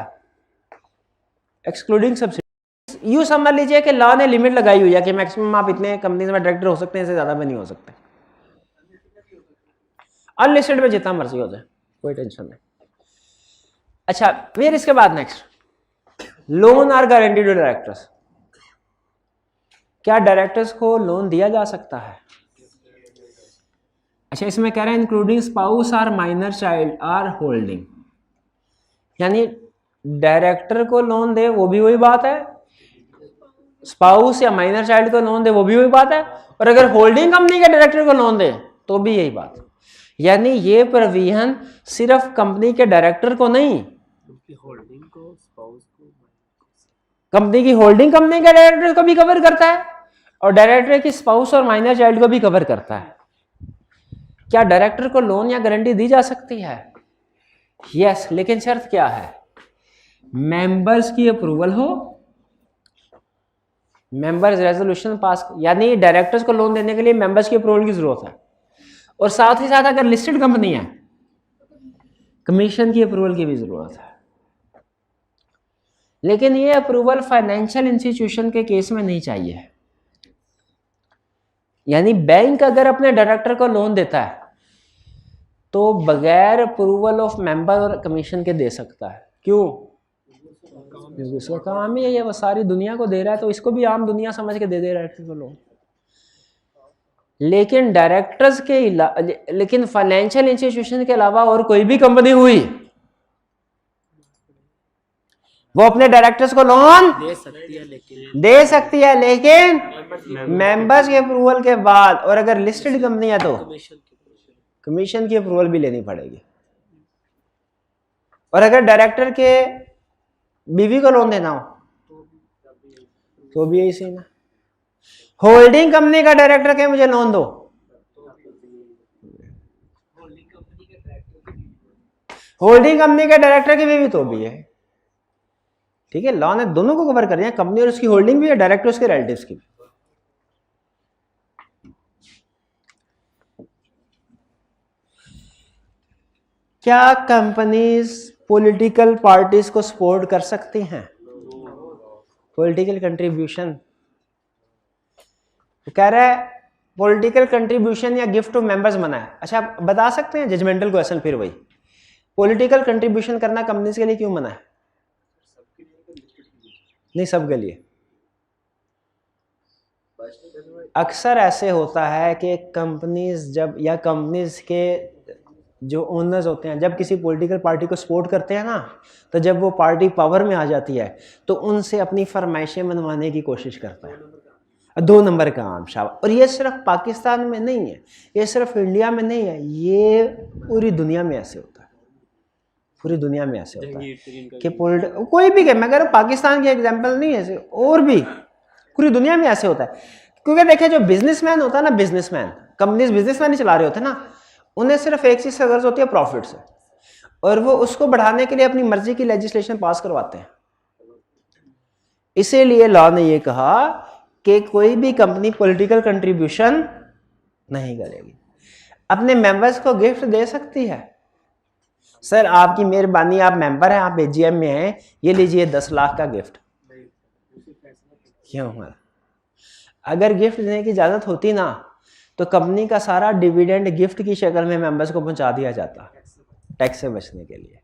एक्सक्लूडिंग सब्सिडी। यूं समझ लीजिए कि लॉ ने लिमिट लगाई हुई है कि मैक्सिमम आप इतने कंपनीज में डायरेक्टर हो सकते हैं, इससे ज्यादा में नहीं हो सकते। अनलिस्टेड में जितना मर्जी हो जाए कोई टेंशन नहीं। अच्छा फिर इसके बाद next, loan or guarantee to directors. क्या डायरेक्टर्स को लोन दिया जा सकता है? अच्छा इसमें कह रहे हैं including spouse or minor child or holding, यानी डायरेक्टर को लोन दे वो भी वही बात है, स्पाउस या माइनर चाइल्ड को लोन दे वो भी वही बात है, और अगर होल्डिंग कंपनी के डायरेक्टर को लोन दे तो भी यही बात। यानी ये प्रोविजन सिर्फ कंपनी के डायरेक्टर को नहीं, होल्डिंग को, स्पाउस को, कंपनी की होल्डिंग कंपनी के डायरेक्टर को भी कवर करता है, और डायरेक्टर की स्पाउस और माइनर चाइल्ड को भी कवर करता है। क्या डायरेक्टर को लोन या गारंटी दी जा सकती है? यस, लेकिन शर्त क्या है? मेंबर्स की अप्रूवल हो, मेंबर्स रेजोल्यूशन पास, यानी डायरेक्टर्स को लोन देने के लिए मेंबर्स की अप्रूवल की जरूरत है, और साथ ही साथ अगर लिस्टेड कंपनी है कमीशन की अप्रूवल की भी जरूरत है। लेकिन ये अप्रूवल फाइनेंशियल इंस्टीट्यूशन के केस में नहीं चाहिए। यानी बैंक अगर अपने डायरेक्टर को लोन देता है तो बगैर अप्रूवल ऑफ मेंबर और कमीशन के दे सकता है। क्यों? इसका काम ही है, ये वो सारी दुनिया को दे रहा है तो इसको भी आम दुनिया समझ के दे डायरेक्टर को लोन। लेकिन डायरेक्टर्स के लेकिन फाइनेंशियल इंस्टीट्यूशन के अलावा और कोई भी कंपनी हुई वो अपने डायरेक्टर्स को लोन दे सकती है, लेकिन मेंबर्स के अप्रूवल के बाद, और अगर लिस्टेड कंपनी है तो कमीशन की अप्रूवल भी लेनी पड़ेगी। और अगर डायरेक्टर के बीवी को लोन देना हो तो भी यही सीन है। होल्डिंग कंपनी का डायरेक्टर कहे मुझे लोन दो, होल्डिंग कंपनी के डायरेक्टर की भी तो भी है। ठीक है, लॉ ने दोनों को कवर कर दिया, कंपनी और उसकी होल्डिंग भी है, डायरेक्टर उसके रिलेटिव्स की भी। क्या कंपनीज पॉलिटिकल पार्टीज को सपोर्ट कर सकती हैं? पॉलिटिकल कंट्रीब्यूशन तो कह रहा है पॉलिटिकल कंट्रीब्यूशन या गिफ्ट टू मेंबर्स मना है। अच्छा, आप बता सकते हैं जजमेंटल क्वेश्चन, फिर वही पॉलिटिकल कंट्रीब्यूशन करना कंपनीज के लिए क्यों मना है? नहीं, सबके लिए। अक्सर ऐसे होता है कि कंपनीज जब, या कंपनीज के जो ओनर्स होते हैं, जब किसी पॉलिटिकल पार्टी को सपोर्ट करते हैं ना, तो जब वो पार्टी पावर में आ जाती है तो उनसे अपनी फरमाइशें मनवाने की कोशिश करता है। 2 नंबर का आम शाबाश। और ये सिर्फ पाकिस्तान में नहीं है, ये सिर्फ इंडिया में नहीं है, ये पूरी दुनिया में ऐसे होता है, पूरी दुनिया में ऐसे होता है कि कोई भी, मैं कह रहा हूँ पाकिस्तान की एग्जाम्पल नहीं है, और भी पूरी दुनिया में ऐसे होता है। क्योंकि देखिए जो बिजनेसमैन होता है ना, बिजनेसमैन, कंपनीज बिजनेसमैन ही चला रहे होते हैं ना, उन्हें सिर्फ एक चीज से गर्ज होती है, प्रॉफिट से, और वो उसको बढ़ाने के लिए अपनी मर्जी की लेजिस्लेशन पास करवाते हैं। इसीलिए लॉ ने ये कहा कि कोई भी कंपनी पॉलिटिकल कंट्रीब्यूशन नहीं करेगी, अपने मेंबर्स को गिफ्ट दे सकती है। सर आपकी मेहरबानी, आप मेंबर हैं, आप एजीएम में हैं, ये लीजिए 10 लाख का गिफ्ट। क्यों? अगर गिफ्ट देने की इजाजत होती ना, तो कंपनी का सारा डिविडेंड गिफ्ट की शक्ल में मेंबर्स को पहुंचा दिया जाता, टैक्स से बचने के लिए।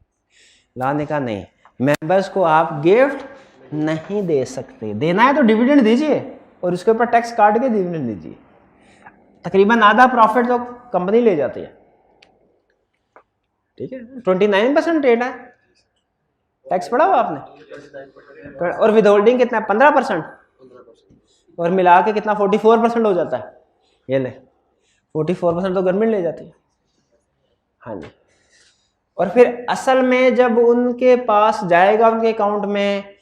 लॉ ने कहा नहीं, मेंबर्स को आप गिफ्ट नहीं दे सकते, देना है तो डिविडेंड दीजिए और उसके ऊपर टैक्स काट के डिविडेंड दीजिए। तकरीबन आधा प्रॉफिट तो कंपनी ले जाती है। ठीक है, 29% रेट है, टैक्स पड़ा हुआ आपने, और विद होल्डिंग कितना है? 15%, और मिला के कितना? 44% हो जाता है। ये ले 44% तो गवर्नमेंट ले जाती है। हाँ जी, और फिर असल में जब उनके पास जाएगा उनके अकाउंट में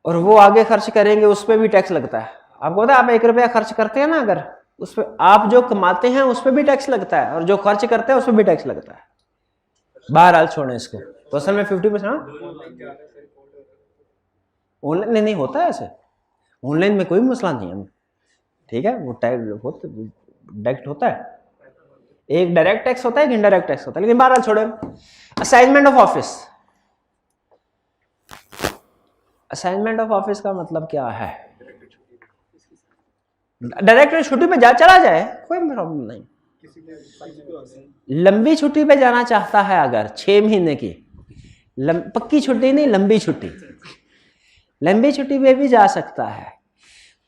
और वो आगे खर्च करेंगे, उस पर भी टैक्स लगता है। आपको पता है, आप 1 रुपया खर्च करते हैं ना, अगर उस पर आप जो कमाते हैं उस पर भी टैक्स लगता है, और जो खर्च करते हैं उस पर भी टैक्स लगता है। बहरहाल छोड़ें इसको, तो असल में 50% ऑनलाइन नहीं होता है, ऐसे ऑनलाइन में कोई मसला नहीं है। ठीक है, वो डायरेक्ट होता है, एक डायरेक्ट टैक्स होता है, एक इनडायरेक्ट टैक्स होता है, लेकिन बहरहाल छोड़े। Assignment of office, assignment of office का मतलब क्या है? डायरेक्टर छुट्टी पे चला जाए, कोई प्रॉब्लम नहीं। लंबी छुट्टी पे जाना चाहता है अगर 6 महीने की, पक्की छुट्टी नहीं, लंबी छुट्टी, लंबी छुट्टी पे भी जा सकता है।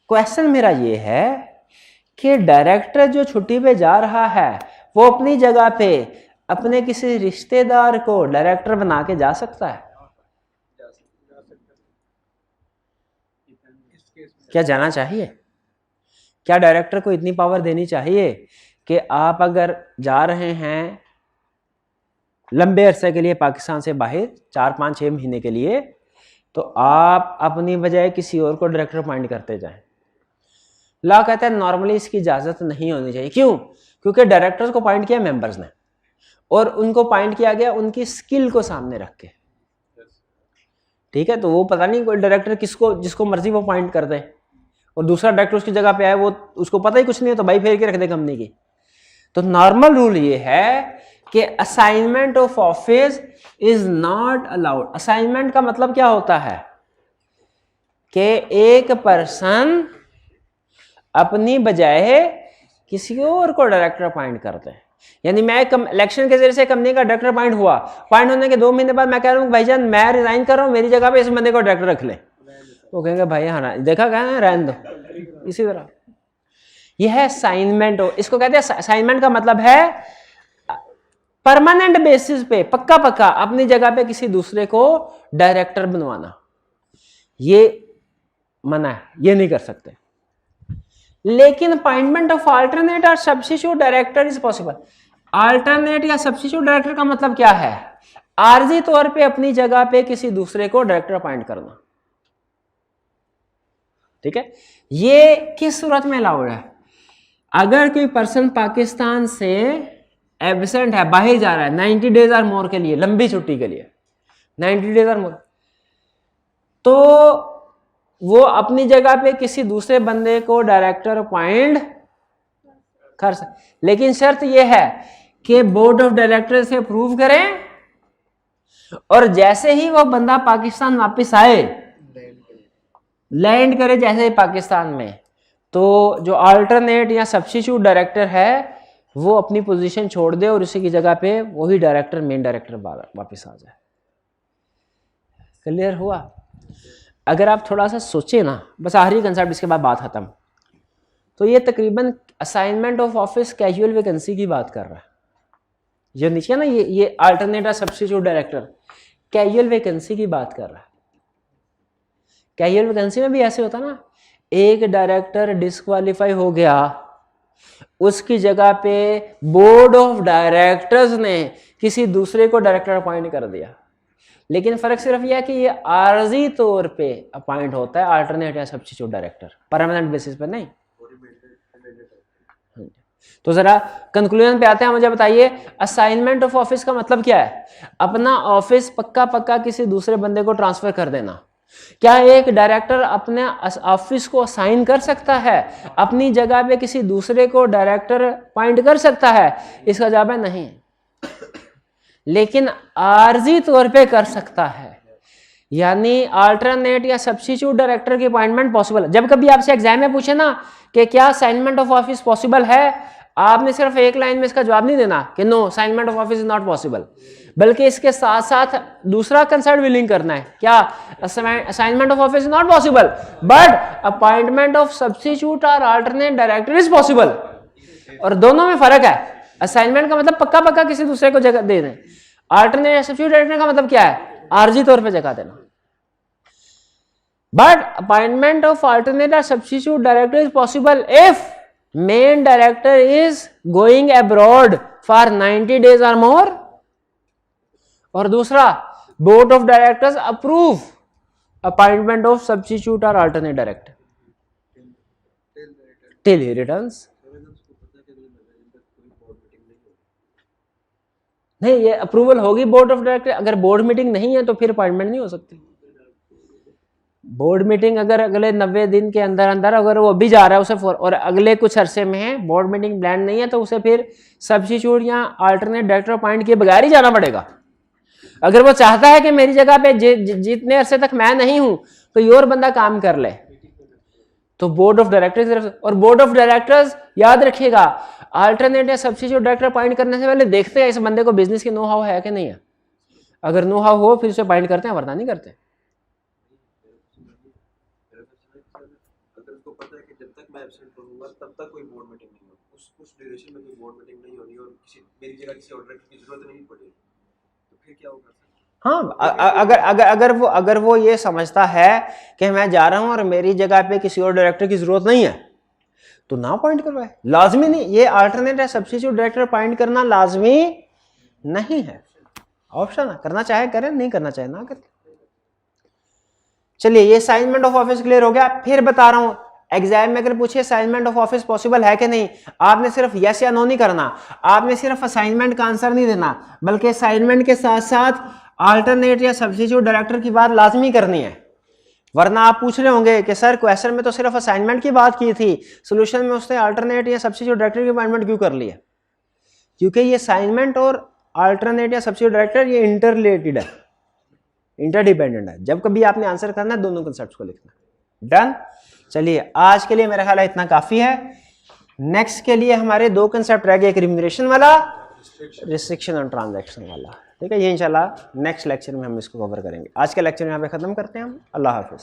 क्वेश्चन मेरा ये है कि डायरेक्टर जो छुट्टी पे जा रहा है वो अपनी जगह पे अपने किसी रिश्तेदार को डायरेक्टर बना के जा सकता है? क्या जाना चाहिए? क्या डायरेक्टर को इतनी पावर देनी चाहिए कि आप अगर जा रहे हैं लंबे अरसे के लिए पाकिस्तान से बाहर, 4, 5, 6 महीने के लिए, तो आप अपनी बजाय किसी और को डायरेक्टर अपॉइंट करते जाएं? लॉ कहता है नॉर्मली इसकी इजाजत नहीं होनी चाहिए। क्यों? क्योंकि डायरेक्टर्स को अपॉइंट किया मेंबर्स ने, और उनको अपॉइंट किया गया उनकी स्किल को सामने रख के। ठीक है, तो वो पता नहीं कोई डायरेक्टर किसको, जिसको मर्जी वो अपॉइंट कर दे, और दूसरा डायरेक्टर उसकी जगह पे आए, वो उसको पता ही कुछ नहीं है, तो भाई फेर के रख दे कंपनी की। तो नॉर्मल रूल ये है कि assignment of office is not allowed. Assignment का मतलब क्या होता है कि एक पर्सन अपनी बजाय किसी और को डायरेक्टर अपॉइंट करते हैं। यानी मैं इलेक्शन के जरिए से कंपनी का डायरेक्टर अपॉइंट हुआ, अपॉइंट होने के 2 महीने बाद मैं कह रहा हूँ भाईजान मैं रिजाइन कर रहा हूँ, मेरी जगह पे इस बंदे को डायरेक्टर रख ले, वो कहेंगे भाई हाँ देखा क्या है, रहने दो। इसी तरह यह है असाइनमेंट। इसको कहते हैं, असाइनमेंट का मतलब है परमानेंट बेसिस पे, पक्का पक्का अपनी जगह पे किसी दूसरे को डायरेक्टर बनवाना। ये मना है, ये नहीं कर सकते। लेकिन अपॉइंटमेंट ऑफ अल्टरनेट और substitute director is possible. Alternate या सब्स्टिट्यूट डायरेक्टर का मतलब क्या है? आर्जी तौर पे अपनी जगह पे किसी दूसरे को डायरेक्टर अपॉइंट करना। ठीक है, ये किस सूरत में अलाउड है? अगर कोई पर्सन पाकिस्तान से एब्सेंट है, बाहर जा रहा है 90 डेज और मोर के लिए, लंबी छुट्टी के लिए 90 डेज और मोर, तो वो अपनी जगह पे किसी दूसरे बंदे को डायरेक्टर अपॉइंट कर सकते, लेकिन शर्त यह है कि बोर्ड ऑफ डायरेक्टर से अप्रूव करें, और जैसे ही वो बंदा पाकिस्तान वापस आए, लैंड करे जैसे ही पाकिस्तान में, तो जो अल्टरनेट या सब्स्टिट्यूट डायरेक्टर है वो अपनी पोजीशन छोड़ दे और उसी की जगह पे वही डायरेक्टर, मेन डायरेक्टर वापस आ जाए। क्लियर हुआ? अगर आप थोड़ा सा सोचे ना, बस आखिरी कंसेप्ट, इसके बाद बात खत्म, तो ये तकरीबन assignment of office casual vacancy की बात कर रहा है। जो नीचे ना ये alternate substitute director casual vacancy की बात कर रहा है। कैजुअल वैकेंसी में भी ऐसे होता ना, एक डायरेक्टर डिस्क्वालीफाई हो गया, उसकी जगह पे बोर्ड ऑफ डायरेक्टर्स ने किसी दूसरे को डायरेक्टर अपॉइंट कर दिया, लेकिन फर्क सिर्फ यह है कि ये आर्जी तौर पे अपॉइंट होता है अल्टरनेट या सब्स्टिट्यूट डायरेक्टर, परमानेंट बेसिस पर नहीं। तो जरा कंक्लूजन पे आते हैं, मुझे बताइए असाइनमेंट ऑफ ऑफिस का मतलब क्या है? अपना ऑफिस पक्का किसी दूसरे बंदे को ट्रांसफर कर देना। क्या एक डायरेक्टर अपने ऑफिस को असाइन कर सकता है, अपनी जगह पे किसी दूसरे को डायरेक्टर अपॉइंट कर सकता है? इसका जवाब है नहीं, लेकिन आर्जी तौर पे कर सकता है। यानी अल्टरनेट या सब्स्टिट्यूट डायरेक्टर की अपॉइंटमेंट पॉसिबल है। जब कभी आपसे एग्जाम में पूछे ना कि क्या असाइनमेंट ऑफ ऑफिस पॉसिबल है, आपने सिर्फ एक लाइन में इसका जवाब नहीं देना कि no assignment of office is not possible, बल्कि इसके साथ साथ दूसरा कंसेप्ट भी लिंक करना है। क्या? Assignment of office is not possible but appointment of substitute और अल्टरनेट डायरेक्टर इज पॉसिबल। और दोनों में फर्क है। असाइनमेंट का मतलब पक्का किसी दूसरे को जगह दे दें, अल्टरनेट या सब्स्टिट्यूट डायरेक्टर का मतलब क्या है? आर्जी तौर पे जगह देना। But appointment of alternate or substitute director is possible if main director is going abroad for 90 days or more, और दूसरा board of directors approve appointment of substitute or alternate director till he returns। नहीं, ये अप्रूवल होगी बोर्ड ऑफ डायरेक्टर। अगर बोर्ड मीटिंग नहीं है तो फिर अपॉइंटमेंट नहीं हो सकती। बोर्ड मीटिंग अगर अगले 90 दिन के अंदर अगर वो अभी जा रहा है उसे और अगले कुछ अरसे में है, बोर्ड मीटिंग प्लान नहीं है, तो उसे फिर सब्स्टिट्यूट या अल्टरनेट डायरेक्टर अपॉइंट किए बगैर ही जाना पड़ेगा। अगर वो चाहता है कि मेरी जगह पे जितने अरसे तक मैं नहीं हूं कोई और बंदा काम कर ले, तो बोर्ड ऑफ डायरेक्टर्स, और बोर्ड ऑफ डायरेक्टर्स याद रखिएगा अल्टरनेट या सब्स्टिट्यूट डायरेक्टर अपॉइंट करने से पहले देखते हैं इस बंदे को बिजनेस की नो हाउ है कि नहीं है। अगर नो हाउ हो फिर उसे अपॉइंट करते हैं, वरना नहीं करते। अगर उसको पता है कि जब तक मैं एब्सेंट रहूंगा तब तक कोई बोर्ड मीटिंग नहीं होगी, उस ड्यूरेशन में कोई बोर्ड मीटिंग नहीं होनी और मेरी जगह किसी और डायरेक्टर की जरूरत नहीं पड़ेगी, तो फिर क्या होगा? हाँ, अगर वो ये समझता है कि मैं जा रहा हूं और मेरी जगह पे किसी और डायरेक्टर की जरूरत नहीं है तो ना अपॉइंट करवाए। लाजमी नहीं, ये अल्टरनेट है सब्स्टिट्यूट डायरेक्टर अपॉइंट करना लाजमी नहीं है, ऑप्शन है। करना चाहे करें, नहीं करना चाहे ना करें। चलिए, ये असाइनमेंट ऑफ ऑफिस क्लियर हो गया। फिर बता रहा हूं, एग्जाम में अगर पूछे असाइनमेंट ऑफ ऑफिस पॉसिबल है कि नहीं, आपने सिर्फ यस या नो नहीं करना, आपने सिर्फ असाइनमेंट का आंसर नहीं देना, बल्कि असाइनमेंट के साथ साथ अल्टरनेट या सब्स्टिट्यूट डायरेक्टर की बात लाजमी करनी है। वरना आप पूछ रहे होंगे कि सर क्वेश्चन में तो सिर्फ असाइनमेंट की बात की थी, सोल्यूशन में उसने अल्टरनेट या सब्स्टिट्यूट डायरेक्टर की अपॉइंटमेंट क्यों कर ली है? क्योंकि ये असाइनमेंट और अल्टरनेट या सब्स्टिट्यूट डायरेक्टर ये इंटर रिलेटेड है, इंटरडिपेंडेंट है। जब कभी आपने आंसर करना है दोनों कंसेप्ट को लिखना। डन। चलिए, आज के लिए मेरा ख्याल है इतना काफी है। नेक्स्ट के लिए हमारे 2 कंसेप्ट रह गए, एक रिम्यूनरेशन वाला, रिस्ट्रिक्शन और ट्रांजैक्शन वाला। ठीक है, ये इंशाल्लाह नेक्स्ट लेक्चर में हम इसको कवर करेंगे। आज के लेक्चर यहाँ पे खत्म करते हैं हम। अल्लाह हाफिज।